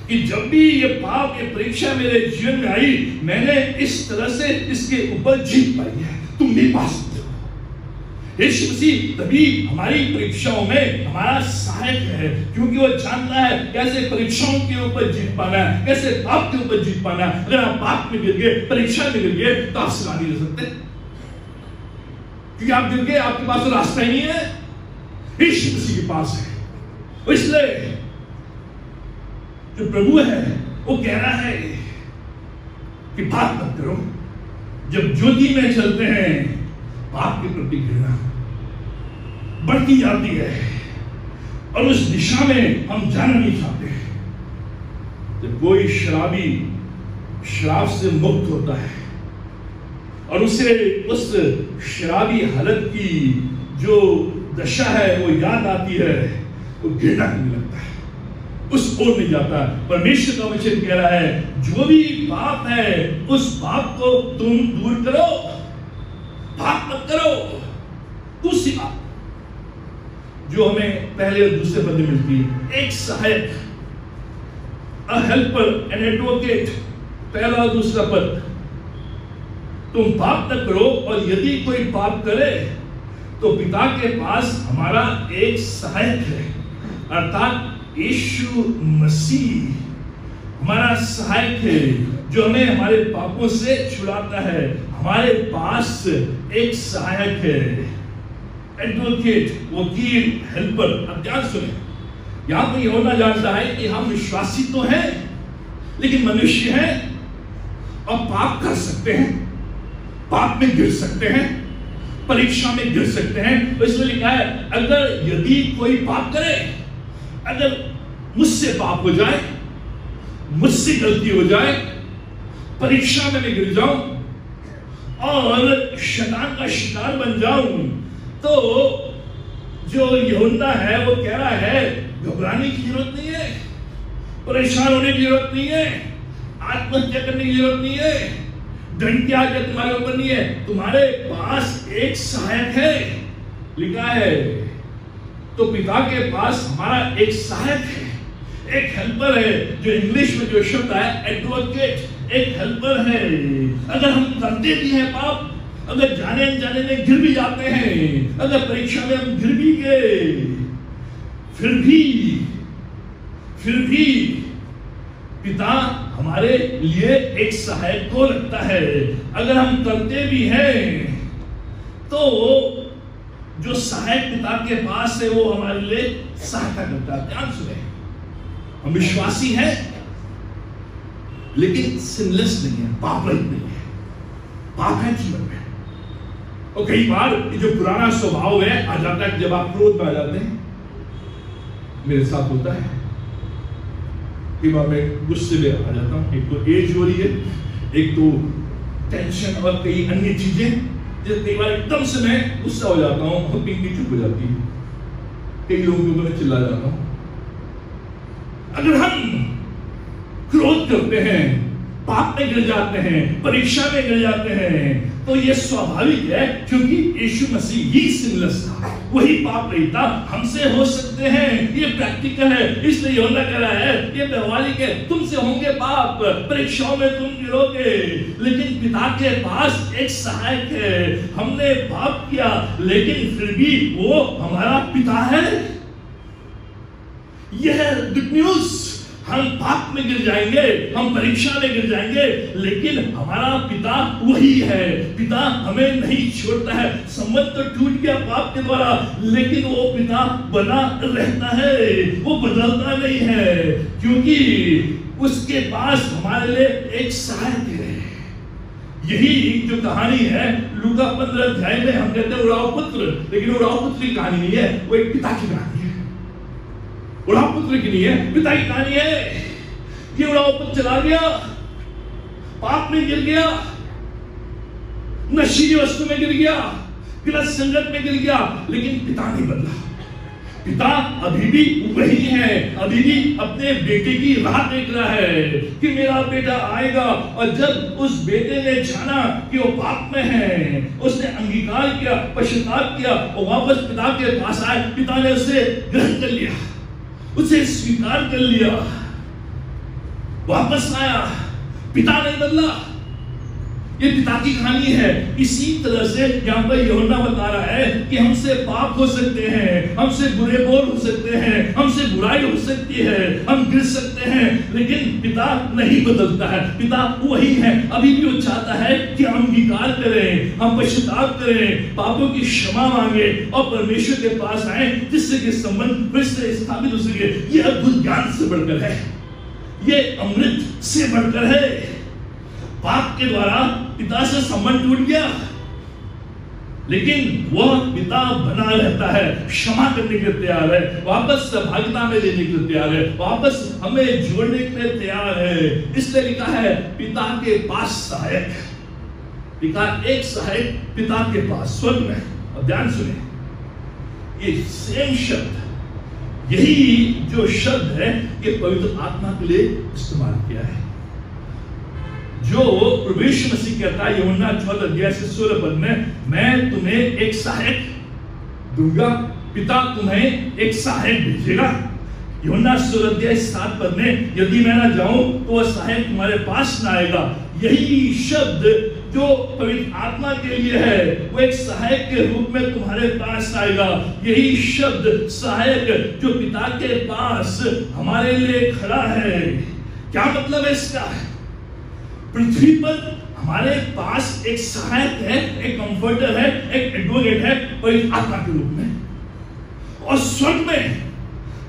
कि जब भी ये पाप, ये परीक्षा मेरे जीवन में आई, मैंने इस तरह से इसके ऊपर जीत पाई है। तुम भी पा सकते हो। यीशु मसीह तभी हमारी परीक्षाओं में हमारा सहायक है, क्योंकि वो जानता है कैसे परीक्षाओं के ऊपर जीत पाना है, कैसे पाप के ऊपर जीत पाना है। अगर आप पाप में गिर गए, परीक्षा में गिर गए, तो आप सलाह नहीं दे सकते, क्योंकि आप गिर गए, आपके पास तो रास्ता ही नहीं है, यीशु मसीह के पास है। इसलिए जो प्रभु है वो कह रहा है कि पाप मत करो। जब ज्योति में चलते हैं, पाप के प्रति घृणा बढ़ती जाती है और उस दिशा में हम जाना नहीं चाहते। जब कोई शराबी शराब से मुक्त होता है और उसे उस शराबी हालत की जो दशा है वो याद आती है, वो घृणा करने लगता है, उस ओर नहीं जाता। परमेश्वर का वचन कह रहा है, जो भी पाप है उस पाप को तुम दूर करो, पाप मत करो। दूसरी बात जो हमें पहले और दूसरे पद में मिलती है, एक सहायक, अ हेल्पर, एन एडवोकेट, पहला और दूसरा पद। तुम पाप न करो, और यदि कोई पाप करे तो पिता के पास हमारा एक सहायक है, अर्थात यीशु मसीह हमारा सहायक है, जो हमें हमारे पापों से छुड़ाता है। हमारे पास एक सहायक है, एडवोकेट, वकील, हेल्पर। अब ध्यान सुने, यहां पर यूहन्ना जानता है कि हम विश्वासी तो हैं, लेकिन मनुष्य हैं और पाप कर सकते हैं। पाप में गिर सकते हैं, परीक्षा में गिर सकते हैं। तो इसमें लिखा है अगर यदि कोई पाप करे, अगर मुझसे पाप हो जाए, मुझसे गलती हो जाए, परीक्षा में मैं गिर जाऊं और शैतान का शिकार बन जाऊं, तो जो यूहन्ना है वो कह रहा है घबराने की जरूरत नहीं है, परेशान होने की जरूरत नहीं है, आत्महत्या करने की जरूरत नहीं है, दंड की आज्ञा तुम्हारे ऊपर नहीं है, तुम्हारे पास एक सहायक है। लिखा है तो पिता के पास हमारा एक सहायक है, एक हेल्पर है, जो इंग्लिश में जो शब्द है एडवोकेट, एक हेल्पर है। अगर हम करते भी हैं पाप, अगर जाने अनजाने में गिर भी जाते हैं, अगर परीक्षा में हम गिर भी गए, फिर भी पिता हमारे लिए एक सहायक को रखता है। अगर हम करते भी हैं तो जो सहायक पिता के पास है वो हमारे लिए सहायता करता है। ध्यान सुने, हम विश्वासी हैं लेकिन सिनलेस नहीं है, पाप रहित नहीं है, पाप है जीवन में। और कई बार ये जो पुराना स्वभाव है आ जाता है, जब आप क्रोध में आ जाते हैं, मेरे साथ होता है, कई बार मैं गुस्से में आ जाता हूं। एक तो एज हो रही है, एक तो टेंशन और कई अन्य चीजें, कई बार एकदम से मैं गुस्सा हो जाता हूं और पिंकी चुप हो जाती है, कई लोगों के ऊपर चिल्ला जाता हूं। अगर हम क्रोध करते हैं, पाप में गिर जाते हैं, परीक्षा में गिर जाते हैं, तो यह स्वाभाविक है, क्योंकि यीशु मसीह ही सिनलेस था, वही पाप नहीं था, हमसे हो सकते हैं। ये प्रैक्टिकल है, इसलिए यूहन्ना कह रहा है ये व्यवहारिक है। तुमसे होंगे पाप, परीक्षाओं में तुम गिरोगे, लेकिन पिता के पास एक सहायक है। हमने पाप किया लेकिन फिर भी वो हमारा पिता है। यह गुड न्यूज। हम पाप में गिर जाएंगे, हम परीक्षा में गिर जाएंगे, लेकिन हमारा पिता वही है। पिता हमें नहीं छोड़ता है। संबंध तो टूट गया पाप के द्वारा, लेकिन वो पिता बना रहता है, वो बदलता नहीं है, क्योंकि उसके पास हमारे लिए एक सहायक है। यही जो कहानी है लूका 15 अध्याय में हम कहते हैं उड़ाऊ पुत्र, लेकिन उड़ाऊ पुत्र की कहानी नहीं है, वो एक पिता की कहानी है। उड़ाऊ पुत्र की नहीं है, पिता की कहानी है कि उड़ाऊ पुत्र चला गया, पाप में गिर गया, नशीली वस्तु में गिर गया, गलत संगत में गिर गया, लेकिन पिता नहीं बदला। पिता अभी भी वही है, अभी भी अपने बेटे की राह देख रहा है कि मेरा बेटा आएगा। और जब उस बेटे ने जाना कि वो पाप में है, उसने अंगीकार किया, पश्चाताप किया और वापस पिता के पास आए, पिता ने उसे ग्रहण कर लिया, उसे स्वीकार कर लिया, वापस आया, पिता नहीं बदला। ये पिता की कहानी है। इसी तरह से यहाँ पर यूहन्ना बता रहा है कि हमसे पाप हो सकते हैं, हमसे बुरे बोल हो सकते हैं, हमसे बुराई हो सकती है, हम गिर सकते हैं, लेकिन पिता नहीं बदलता है। पिता वही है, अभी भी वो चाहता है कि हम अंगीकार करें, हम पश्चाताप करें, पापों की क्षमा मांगे और परमेश्वर के पास आए, जिससे कि संबंध फिर से स्थापित हो सके। ये अद्भुत ज्ञान से बढ़कर है, ये अमृत से बढ़कर है। पाप के द्वारा पिता से संबंध टूट गया, लेकिन वह पिता बना रहता है, क्षमा करने के लिए तैयार है, वापस सहभागिता में लेने के लिए तैयार है, वापस हमें जोड़ने के लिए तैयार है। इसलिए लिखा है पिता के पास सहायक, लिखा एक सहायक पिता के पास स्वर्ग में। अब ध्यान सुने, ये सेम शब्द, यही जो शब्द है ये पवित्र आत्मा के लिए इस्तेमाल किया है, जो प्रभु यीशु मसीह कहता है यूहन्ना 14 अध्याय से 16 पद में, मैं तुम्हें एक सहायक दूंगा, पिता तुम्हें एक सहायक भेजेगा। यूहन्ना 16 अध्याय 7 पद में, यदि मैं ना जाऊं तो वह सहायक तुम्हारे पास ना आएगा। यही शब्द जो पवित्र आत्मा के लिए है, वो एक सहायक के रूप में तुम्हारे पास आएगा। यही शब्द सहायक जो पिता के पास हमारे लिए खड़ा है। क्या मतलब है इसका? पृथ्वी पर हमारे पास एक सहायक है, एक कंफर्टर है, एक एडवोकेट है पवित्र आत्मा के रूप में, और स्वर्ग में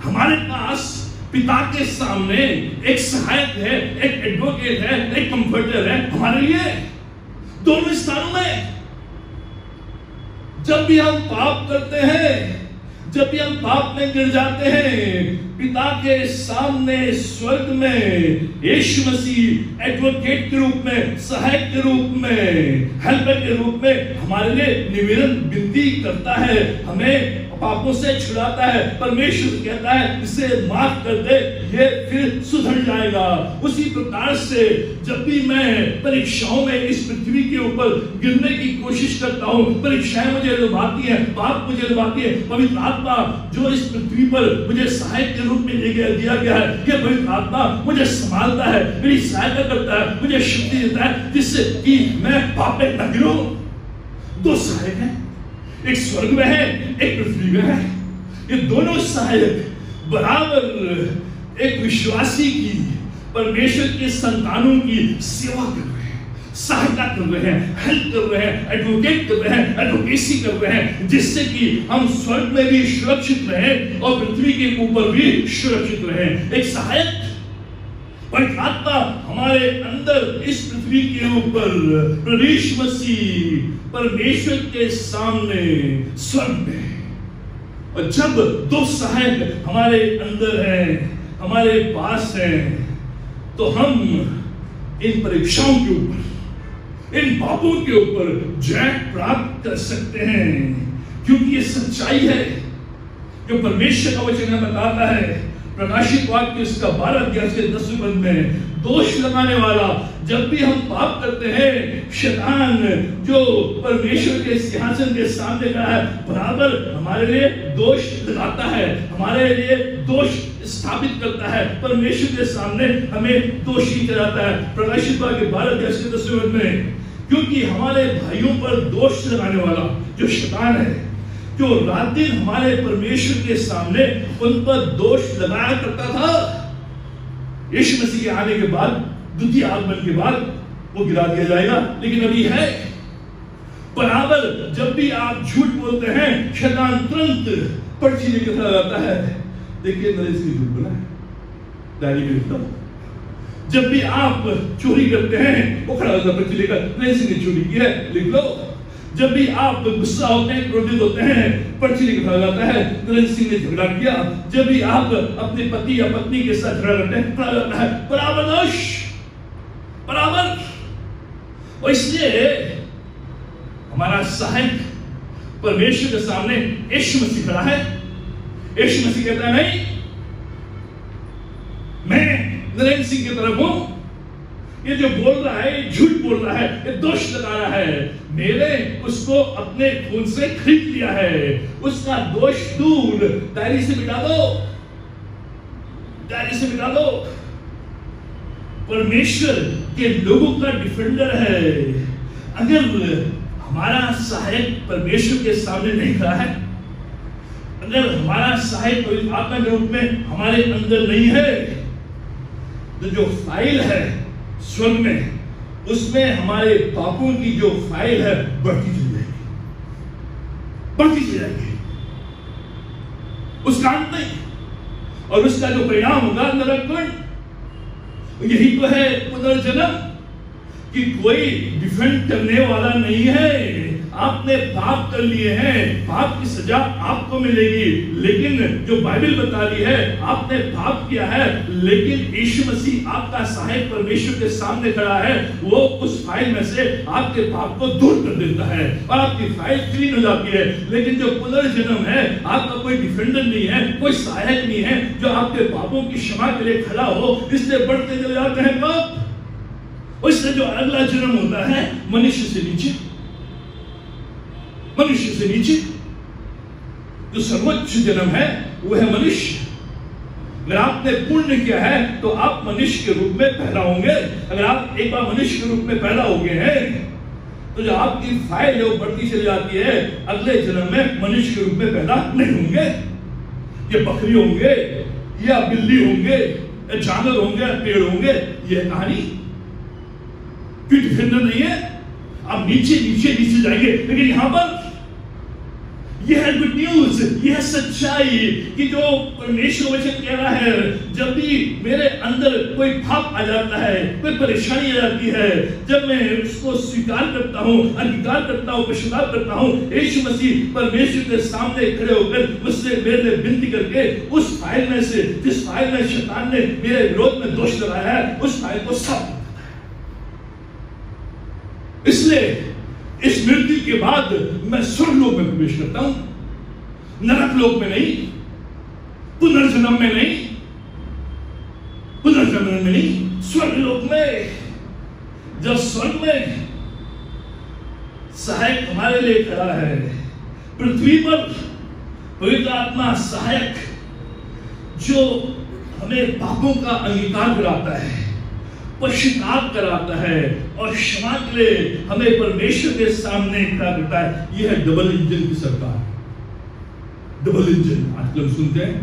हमारे पास पिता के सामने एक सहायक है, एक एडवोकेट है, एक कंफर्टर है हमारे लिए। दोनों स्थानों में जब भी हम पाप करते हैं, जब भी हम पाप में गिर जाते हैं, पिता के सामने स्वर्ग में यीशु मसीह एडवोकेट के रूप में, सहायक के रूप में, हेल्पर के रूप में हमारे लिए निवेदन विनती करता है, हमें पापों से छुड़ाता है। परमेश्वर कहता है इसे माफ कर दे, ये फिर सुधर जाएगा। उसी प्रकार से जब भी मैं परीक्षाओं में इस पृथ्वी के ऊपर गिरने की कोशिश करता हूँ, परीक्षाएं मुझे लुभाती हैं, पाप मुझे लुभाती है, पवित्र आत्मा जो इस पृथ्वी पर मुझे सहायक के रूप में दिया गया है, ये पवित्र आत्मा मुझे संभालता है, मेरी सहायता करता है, मुझे शक्ति देता है, जिससे कि मैं पाप में न गिरूं। दो सहायक हैं, एक स्वर्ग में है, एक पृथ्वी में है। ये दोनों सहायक बराबर एक विश्वासी की, परमेश्वर के संतानों की सेवा कर रहे हैं, सहायता कर रहे हैं, हेल्प कर रहे हैं, एडवोकेट कर रहे हैं, एडवोकेसी कर रहे हैं, जिससे कि हम स्वर्ग में भी सुरक्षित रहें और पृथ्वी के ऊपर भी सुरक्षित रहें। एक सहायक पवित्र आत्मा हमारे अंदर इस पृथ्वी के ऊपर प्रभु मसीह परमेश्वर के सामने स्वर्ग में। और जब दो सहायक हमारे अंदर हैं, हमारे पास हैं, तो हम इन परीक्षाओं के ऊपर, इन पापों के ऊपर जय प्राप्त कर सकते हैं, क्योंकि ये सच्चाई है जो परमेश्वर का वचन हमें बताता है। प्रकाशित वाक्य इसका 12-10 में, दोष लगाने वाला जब भी हम पाप करते हैं, शैतान जो परमेश्वर के सिंहासन के सामने खड़ा है, बराबर हमारे लिए दोष लगाता है, हमारे लिए दोष स्थापित करता है, परमेश्वर के सामने हमें दोषी ठहराता है। प्रकाशित वाक्य 12-10 में, क्योंकि हमारे भाइयों पर दोष लगाने वाला जो शैतान है, जो रात दिन हमारे परमेश्वर के सामने उन पर दोष लगाया करता था, यीशु मसीह के आने के बाद, द्वितीय आगमन के बाद वो गिरा दिया जाएगा। लेकिन अभी है बराबर, जब भी आप झूठ बोलते हैं, शैतान तुरंत पर्ची लेकर खड़ा जाता है। देखिए नरेश ने झूठ बोला है, डायरी में लिखता हूं। जब भी आप चोरी करते हैं, वो खड़ा होता है पर्ची लेकर, नरेश ने चोरी की है, लिख लो। जब भी आप गुस्सा होते हैं, क्रोधित होते हैं, पर्ची लिखा जाता है, नरेंद्र सिंह ने झगड़ा किया। जब भी आप अपने पति या पत्नी के साथ झगड़ा करते हैं, पढ़ा जाता है बराबर दोष, बराबर। और इसलिए हमारा सहायक परमेश्वर के सामने यीशु मसीह खड़ा है। यीशु मसीह कहता है नहीं, मैं नरेंद्र सिंह की तरफ हूं, ये जो बोल रहा है, झूठ बोल रहा है, ये दोष लगा रहा है, मैंने उसको अपने खून से खरीद लिया है, उसका दोष दूर, डायरी से मिटा दो, डायरी से मिटा दो। परमेश्वर के लोगों का डिफेंडर है। अगर हमारा सहायक परमेश्वर के सामने नहीं खड़ा है, अगर हमारा सहायक पवित्र आत्मा के रूप में हमारे अंदर नहीं है, तो जो फाइल है स्वर्ग में, उसमें हमारे पापों की जो फाइल है बढ़ती चली जाएगी, बढ़ती चली जाएगी, उसका अंत नहीं। और उसका जो परिणाम होगा नरक। यही तो है पुनर्जन्म, कि कोई डिफेंड करने वाला नहीं है। आपने पाप कर लिए हैं, पाप की सजा आपको मिलेगी, लेकिन जो बाइबल बता रही है, आपने पाप किया है, लेकिन यीशु मसीह आपका सहायक परमेश्वर के सामने खड़ा है, वो उस फाइल में से आपके पाप को दूर कर देता है और आपकी फाइल क्लीन हो जाती है। लेकिन जो पुनर्जन्म है, आपका कोई डिफेंडर नहीं है, कोई सहायक नहीं है जो आपके पापों की क्षमा के लिए खड़ा हो, इसलिए बढ़ते चले जाते हैं पाप। उससे जो अगला जन्म होता है मनुष्य से नीचे, मनुष्य से नीचे जो सर्वोच्च जन्म है वो है मनुष्य। अगर आपने पुण्य किया है तो आप मनुष्य के रूप में पैदा होंगे। अगर आप एक बार मनुष्य के रूप में पैदा हो गए हैं, तो जो आपकी फाइल है वो बढ़ती चली जाती है, अगले जन्म में मनुष्य के रूप में पैदा नहीं होंगे। ये बकरी होंगे या बिल्ली होंगे या जानवर होंगे या पेड़ होंगे, यह कहानी कोई डिफेंडर नहीं है। आप नीचे नीचे नीचे जाएंगे, लेकिन यह गुड न्यूज, यह सच्चाई कि जो परमेश्वर वचन कह रहा है, जब भी मेरे अंदर कोई पाप आ जाता है, कोई परेशानी आ जाती है, जब मैं उसको स्वीकार करता हूँ, अंगीकार करता हूँ, पश्चाताप करता हूँ, यीशु मसीह परमेश्वर के सामने खड़े होकर मुझसे मेरे लिए विनती करके उस फाइल में से, जिस फाइल में शैतान ने मेरे विरोध में दोष लगाया है, उस फाइल को साफ। इसलिए इस मृत्यु के बाद मैं स्वर्गलोक में प्रवेश करता हूं, नरक लोक में नहीं, पुनर्जन्म में नहीं, पुनर्जन्म में नहीं, स्वर्गलोक में। जब स्वर्ग में सहायक हमारे लिए खड़ा है, पृथ्वी पर पवित्र आत्मा सहायक जो हमें पापों का अंगीकार कराता है, पश्चाताप कराता है और क्षमा के लिए हमें परमेश्वर के सामने खड़ा करता है। यह है डबल इंजन की सरकार। डबल इंजन आजकल हम सुनते हैं,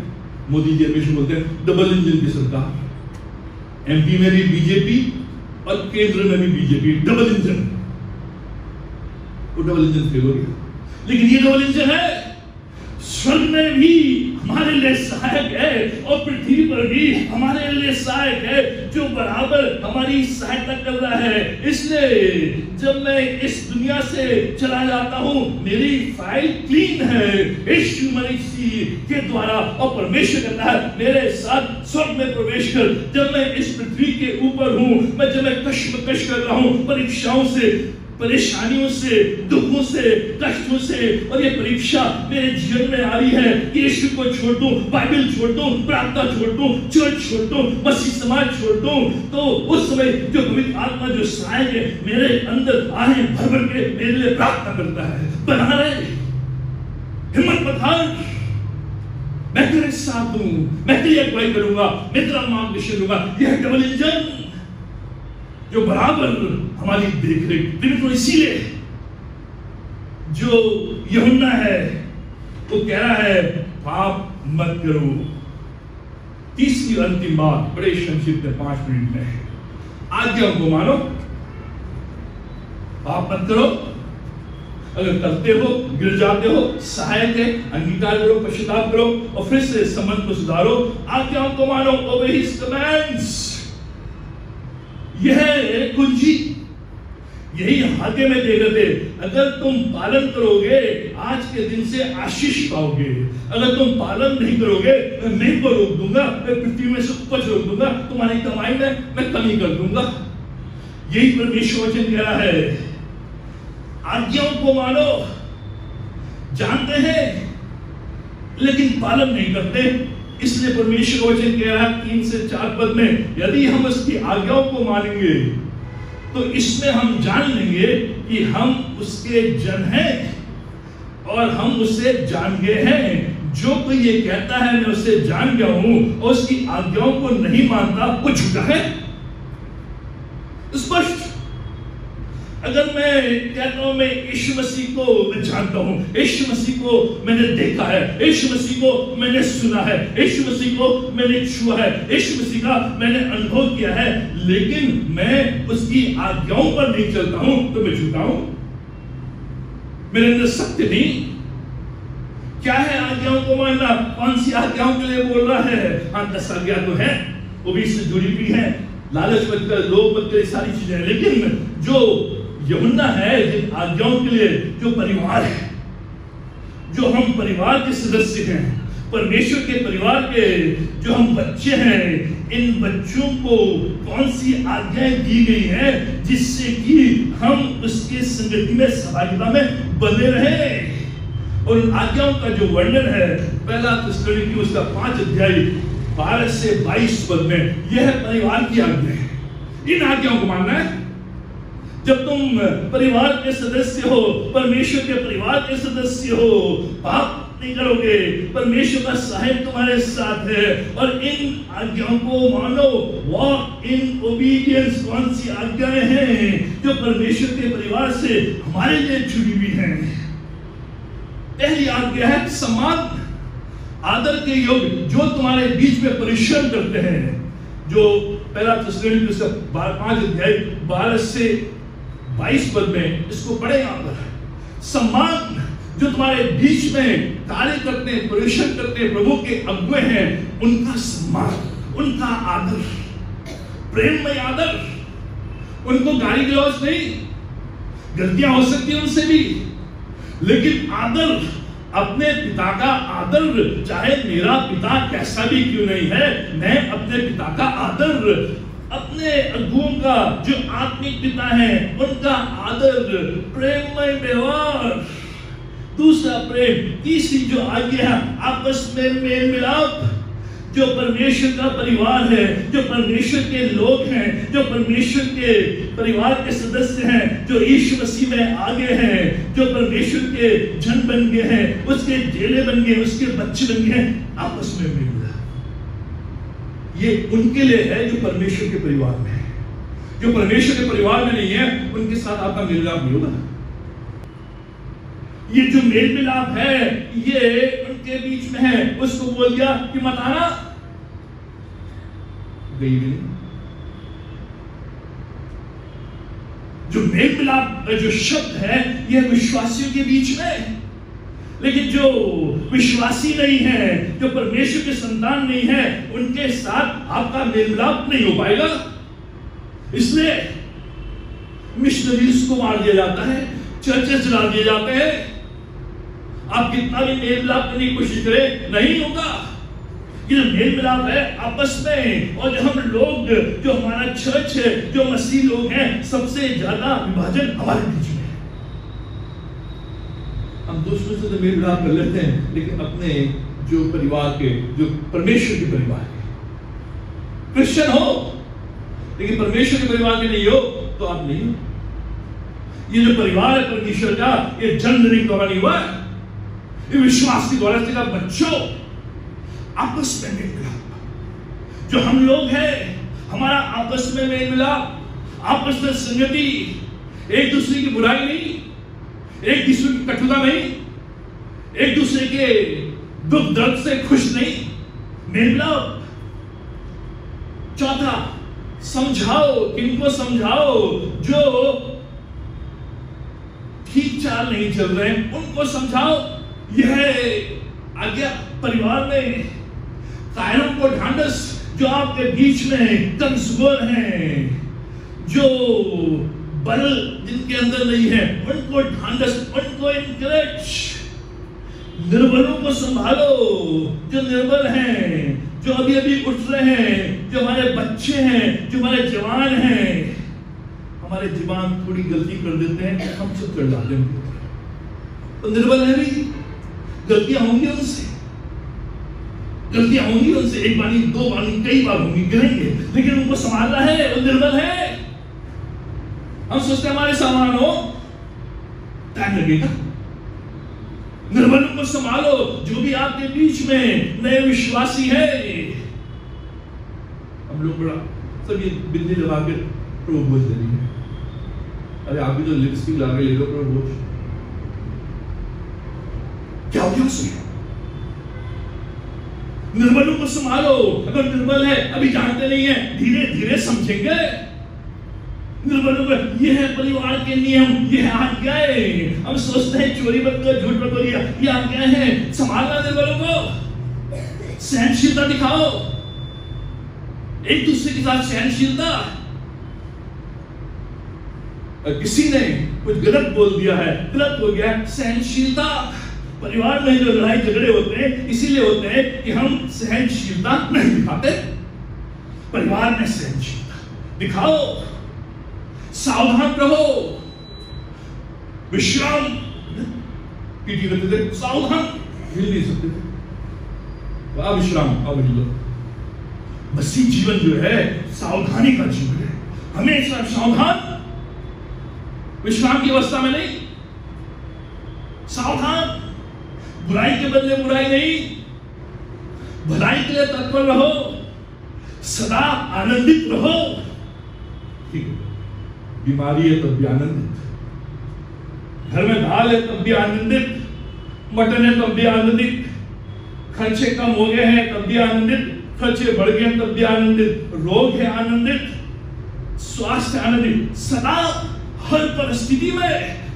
मोदी जी हमेशा बोलते हैं डबल इंजन की सरकार। एमपी में भी बीजेपी और केंद्र में भी बीजेपी, डबल इंजन। वो डबल इंजन फेल हो गया, लेकिन ये डबल इंजन है, स्वर्ग में भी हमारे लिए सहायक है और पृथ्वी पर भी हमारे लिए सहायक है, जो बराबर हमारी सहायता कर रहा है। इसलिए जब मैं इस दुनिया से चला जाता हूं, मेरी फाइल क्लीन है यीशु मसीह के द्वारा, और परमेश्वर कहता है मेरे साथ स्वर्ग में प्रवेश कर। जब मैं इस पृथ्वी के ऊपर हूं, जब मैं कश्मकश कर रहा हूं, परीक्षाओं से, परेशानियों से, दुखों से, कष्टों से, और ये परीक्षा मेरे जीवन में आ रही है कि यीशु को छोड़ दूं, बाइबल छोड़ दूं, प्रार्थना छोड़ दूं, चर्च छोड़ दूं, मसीह समाज छोड़ दूं, तो उस समय जो पवित्र आत्मा जो सहायक है मेरे अंदर आहे भर भर के मेरे लिए प्रार्थना करता है, बना रहे, हिम्मत बधार, मैं तेरे साथ हूं, मैं तेरी अगुवाई करूंगा, मैं तेरा मार्गदर्शन दूंगा। यह डबल इंजन जो बराबर हमारी देख रेख। तो इसीलिए जो यूहन्ना है वो कह रहा है पाप मत करो। तीसरी अंतिम बात बड़े संक्षिप्त में 5 मिनट में, आज्ञा को मानो, पाप मत करो। अगर करते हो, गिर जाते हो, सहायक है, अंगीकार करो, पश्चाताप करो और फिर से संबंध को सुधारो। आज्ञाओं को मानो, ओबे हिज कमांड्स। यह कुंजी, यही आगे में दे रहे थे, अगर तुम पालन करोगे आज के दिन से आशीष पाओगे। अगर तुम पालन नहीं करोगे मैं मेघ को रोक दूंगा, मैं पृथ्वी में से उपज रोक दूंगा, तुम्हारी कमाई में मैं कमी कर दूंगा। यही परमेश्वर वचन कह रहा है, आज्ञाओं को मानो। जानते हैं लेकिन पालन नहीं करते। इसलिए परमेश्वर वचन कह रहा है 3 से 4 पद में, यदि हम उसकी आज्ञाओं को मानेंगे तो इसमें हम जान लेंगे कि हम उसके जन हैं और हम उसे जान गए हैं। जो कोई ये कहता है मैं उसे जान गया हूं और उसकी आज्ञाओं को नहीं मानता वो झूठा है। स्पष्ट। अगर मैं कहता हूं मैं यीशु मसीह को मैं जानता हूं, यीशु मसीह को मैंने देखा है, यीशु मसीह को मैंने सुना है, यीशु मसीह को मैंने छुआ है, यीशु मसीह का मैंने अनुभव किया है, लेकिन मैं उसकी आज्ञाओं पर नहीं चलता हूं तो मैं झूठा हूं, मेरे अंदर सत्य नहीं। क्या है आज्ञाओं को मानना? कौन सी आज्ञाओं के लिए बोल रहा है? हाँ 10 आज्ञा तो है, वो भी इससे जुड़ी भी है, लालच मत कर, लोभ मत कर, ये सारी चीजें हैं। लेकिन जो यूहन्ना है जिन आज्ञाओं के लिए, जो परिवार है, जो हम परिवार के सदस्य हैं, परमेश्वर के परिवार के जो हम बच्चे हैं, इन बच्चों को कौन सी आज्ञाएं दी गई हैं जिससे कि हम उसके संगति में, सहभागिता में बने रहें। और आज्ञाओं का जो वर्णन है पहला थिस्सलुनीकी उसका 5 अध्याय 12 से 22 पद में, यह परिवार की आज्ञा है। इन आज्ञाओं को मानना है। जब तुम परिवार के सदस्य हो, परमेश्वर के परिवार के सदस्य हो, पाप नहीं करोगे, परमेश्वर का सहायता तुम्हारे साथ है। और इन आज्ञाओं को मानो, वॉक इन ओबीडियंस। कौन सी आज्ञाएं हैं जो परमेश्वर के परिवार से हमारे लिए जुड़ी हुई हैं? पहली आज्ञा है सम्मान, आदर के योग्य जो तुम्हारे बीच में परिश्रम करते हैं। जो पहला थिस्सलुनीकी उसका 5 अध्याय 12 से 22 पद में इसको पढ़े। यहां पर सम्मान जो तुम्हारे बीच में कार्य करते हैं, परिश्रम करते हैं, प्रभु के अगुए हैं, उनका सम्मान, उनका आदर, प्रेममय आदर, उनको गाली गलौज नहीं, गलतियां हो सकती हैं उनसे भी, लेकिन आदर, अपने पिता का आदर, चाहे मेरा पिता कैसा भी क्यों नहीं है, मैं अपने पिता का आदर, अपने अगुओं का जो आत्मिक पिता है उनका आदर, प्रेममय व्यवहार। दूसरा प्रेम, तीसरी जो आज्ञा है आपस में मेल मिलाप। जो परमेश्वर का परिवार है, जो परमेश्वर के लोग हैं, जो परमेश्वर के परिवार के सदस्य हैं, जो यीशु मसीह में आगे हैं, जो परमेश्वर के जन बन गए हैं, उसके चेले बन गए, उसके बच्चे बन गए, आपस में मिल रहा, ये उनके लिए है जो परमेश्वर के परिवार में है। जो परमेश्वर के परिवार में नहीं है, उनके साथ आपका मेल मिलाप नहीं होगा। ये जो मेल मिलाप है ये उनके बीच में है। उसको बोल दिया कि मत आना, गई भी नहीं। जो मेल मिलाप जो शब्द है यह विश्वासियों के बीच में, लेकिन जो विश्वासी नहीं है, जो परमेश्वर के संतान नहीं है, उनके साथ आपका मेल मिलाप नहीं हो पाएगा। इसलिए मिशनरीज को मार दिया जाता है, चर्चेस जला दिए जाते हैं। आप कितना भी मेल मिलाप करने की कोशिश करें, नहीं होगा। ये जो मेल मिलाप है आपस में, और जो हम लोग, जो हमारा चर्च है, जो मसीह लोग हैं, सबसे ज्यादा विभाजन हमारे बीच में है। हम दूसरों से तो मेल मिलाप कर लेते हैं, लेकिन अपने जो परिवार के, जो परमेश्वर के परिवार के क्रिश्चियन हो लेकिन परमेश्वर के परिवार के नहीं हो तो आप नहीं हो। ये जो परिवार है परमेश्वर का, ये जन्म नहीं द्वारा नहीं हुआ, ये विश्वास की द्वारा से। बच्चों आपस में मेल मिलाप, जो हम लोग हैं, हमारा आपस में मेल मिलाप, आपस में संगति, एक दूसरे की बुराई नहीं, एक दूसरे की कटुता नहीं, एक दूसरे के दुख दर्द से खुश नहीं, मेल मिलाप। चौथा, समझाओ। किनको समझाओ? जो ठीक चाल नहीं चल रहे उनको समझाओ। यह आज्ञा परिवार में कायरों को ढांढस, जो आपके बीच में कमजोर हैं, जो बल जिनके अंदर नहीं है, उनको ढांढस, उनको इनकरेज। निर्बलों को संभालो, जो निर्बल हैं, जो अभी अभी उठ रहे हैं, जो हमारे बच्चे हैं, जो हमारे जवान हैं। हमारे जवान थोड़ी गलती कर देते हैं, हम सब कर डालते हैं, तो निर्बल है भी, गलतियां होंगी उनसे, गलतियां होंगी उनसे, एक बार नहीं, दो बार नहीं, कई बार होंगी, गिरेंगे, लेकिन उनको संभालना है। वो निर्बल है। हम सोचते हमारे सामान हो, टाइम लगेगा। निर्बलों को संभालो। जो भी आपके बीच में नए विश्वासी है, हम लोग बड़ा सब ये बिंदी लगा के प्रभु भोज दे रही है। अरे आप भी तो लिपस्टिक लगा के ले लो प्रभु भोज, क्या हो उसमें? निर्बलों को संभालो। अगर निर्बल है, अभी जानते नहीं है, धीरे धीरे समझेंगे। निर्बलों को, ये है परिवार के नियम, ये है आज्ञाएं। हम सोचते हैं चोरी मत करो, झूठ मत करो, ये आज्ञाएं हैं। संभालना निर्बलों को, सहनशीलता दिखाओ, एक दूसरे के साथ सहनशीलता। किसी ने कुछ गलत बोल दिया है, गलत हो गया, सहनशीलता। परिवार में जो लड़ाई झगड़े होते हैं इसीलिए होते हैं कि हम सहनशीलता नहीं दिखाते। परिवार में सहनशीलता दिखाओ, सावधान रहो, विश्राम पीटी करते थे, सावधान, हिल नहीं सकते थे, विश्राम अब हिल लो। मसीह जीवन जो है सावधानी का जीवन है, हमेशा सावधान, विश्राम की अवस्था में नहीं, सावधान। बुराई के बदले बुराई नहीं, भलाई के लिए तत्पर रहो, सदा आनंदित रहो। ठीक है, बीमारी है तब भी आनंदित, घर में दाल है तब भी आनंदित, मटन है तब भी आनंदित, खर्चे कम हो गए हैं तब भी आनंदित, खर्चे बढ़ गए हैं तब भी आनंदित, रोग है आनंदित, स्वास्थ्य आनंदित, सदा हर परिस्थिति में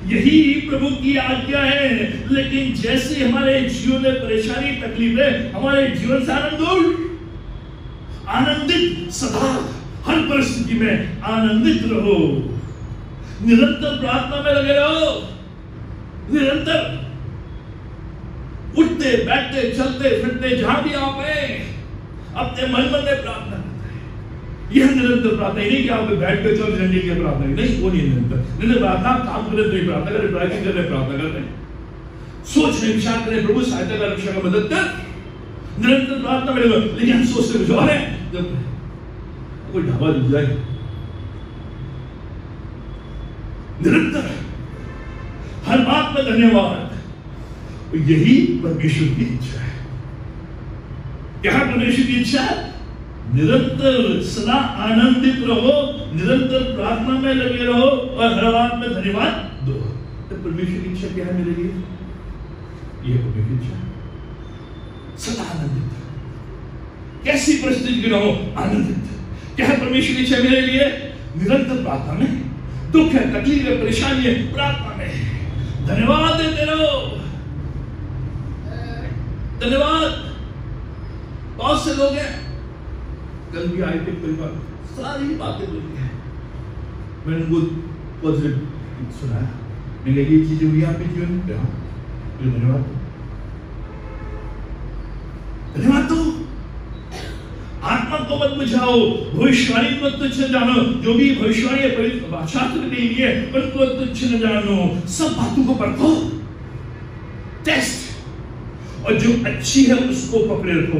यही प्रभु की आज्ञा है। लेकिन जैसे हमारे जीवन में परेशानी तकलीफ है, हमारे जीवन से आनंदित सदा हर परिस्थिति में आनंदित रहो, निरंतर प्रार्थना में लगे रहो, निरंतर उठते बैठते चलते फिरते जहां भी आप हैं अपने मन में प्रार्थना करते हैं। यह निरंतर प्रार्थना नहीं कि आप बैठ के चल रहने की प्रार्थना नहीं, वो नहीं निरंतर प्रार्थना। काम करे तो प्रार्थना करें, ड्राइविंग कर रहे प्रार्थना कर रहे, सोच रहे विचार करें, प्रभु सहायता कर, रक्षा का मदद कर, निरंतर प्रार्थना में लगे। लेकिन हम सोचते कुछ और है, जब कोई ढाबा डूब जाए, निरंतर हर बात में धन्यवाद। यही परमेश्वर की इच्छा है। क्या है परमेश्वर की इच्छा? निरंतर सदा आनंदित रहो, निरंतर प्रार्थना में लगे रहो और हर बात में धन्यवाद दो। तो परमेश्वर की इच्छा क्या है मेरे लिए? यह परमेश्वर की इच्छा है, सदा आनंदित। कैसी परिस्थिति की रहो, आनंदित। क्या है परमेश्वर की इच्छा मेरे लिए? निरंतर प्रार्थना में, दुख है, तकलीफ है, परेशानी है, प्रार्थना में धन्यवाद देते रहो, धन्यवाद। बहुत से लोग हैं, कल भी आए थे परिवार, सारी बातें बोली है, मैंने उनको पॉजिटिव सुनाया, मैंने ये चीजें हुई आपके जीवन में, धन्यवाद धन्यवाद दो। आत्मा को मत बुझाओ, भविष्यवाणी को तुच्छ न जानो, जो भी भविष्यवाणी है पवित्र शास्त्र में नहीं है, उनको तुच्छ न जानो। सब बातों को परखो, टेस्ट, और जो अच्छी है उसको पकड़े रखो।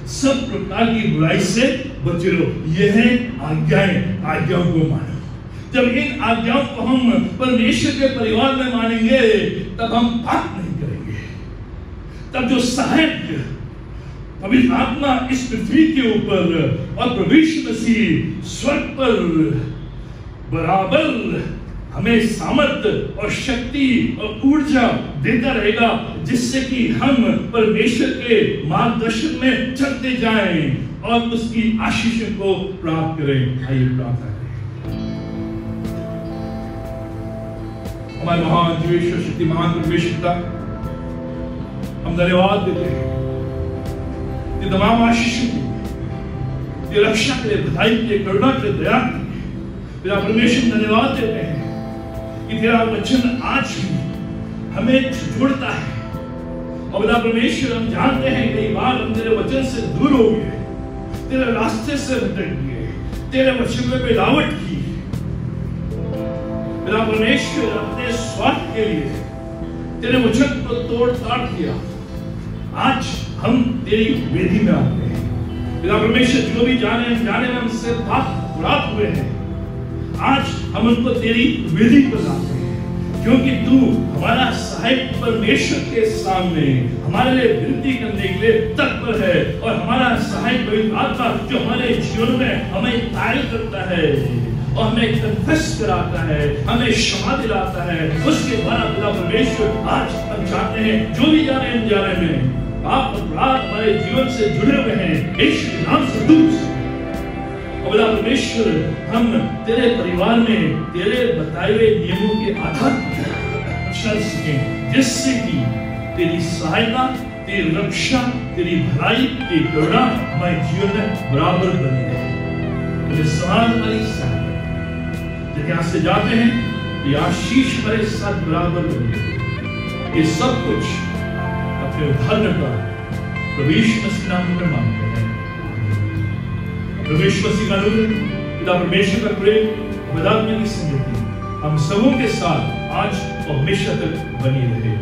सब प्रकार की बुराई से बचे रहो। यह है आज्ञाएं, आज्ञाओं को मानो। जब इन आज्ञाओं को हम परमेश्वर के परिवार में मानेंगे, तब हम पाप नहीं करेंगे। तब जो सहायक पवित्र आत्मा इस पृथ्वी के ऊपर और प्रभु मसीह स्वर्ग पर बराबर हमें सामर्थ्य और शक्ति और ऊर्जा देता रहेगा, जिससे कि हम परमेश्वर के मार्गदर्शन में चलते जाएं और उसकी आशीष को प्राप्त करें। आइए प्रार्थना करें। हमारे महान जीवेश्वर शक्तिमान परमेश्वर का हम धन्यवाद देते हैं, ये तमाम आशीषों की, ये रक्षा के लिए, बधाई के लिए, करुणा के लिए, दया के लिए तेरा परमेश्वर धन्यवाद देते हैं कि तेरा वचन आज भी हमें जोड़ता है। और तेरा परमेश्वर, हम जानते हैं कई बार हम तेरे वचन से दूर हो गए, तेरे रास्ते से भटक गए, तेरे वचन में मिलावट की। तेरा परमेश्वर अपने स्वार्थ के लिए तेरे वचन को तोड़ ताड़ किया। आज हम तेरी वेदी में आते हैं। तेरा परमेश्वर, जो भी जाने में हमसे पाप अपराध हुए हैं, आज हम उनको तेरी वेदी पर लाते हैं, क्योंकि तू हमारा सहायक परमेश्वर के सामने हमारे लिए विनती करने के लिए तत्पर है। और हमारा सहायक पवित्र आत्मा जो हमारे जीवन में हमें कायल करता है और हमें कन्फेस कराता है, हमें क्षमा दिलाता है, उसके द्वारा तेरा परमेश्वर आज हम चाहते हैं जो भी जाने अनजाने में पाप अपराध हमारे जीवन से जुड़े हुए हैं, यीशु के नाम से दूर से और परमेश्वर हम तेरे परिवार में तेरे बताए हुए नियमों के आधार पर चल सकें, जिससे कि तेरी सहायता, तेरी रक्षा, तेरी भलाई, तेरी करुणा हमारे जीवन में बराबर बनी रहे। मुझे सवाल वाली सहायता जब यहाँ से जाते हैं, ये आशीष हमारे साथ बराबर बनी रहे। ये सब कुछ अपने उद्धारकर्ता प्रभु यीशु मसीह नाम में मांगते हैं। प्रभु यीशु मसीह का अनुग्रह, पिता परमेश्वर का प्रेम, पवित्र आत्मा की संगति हम सबों के साथ आज और हमेशा तक बनी रहे।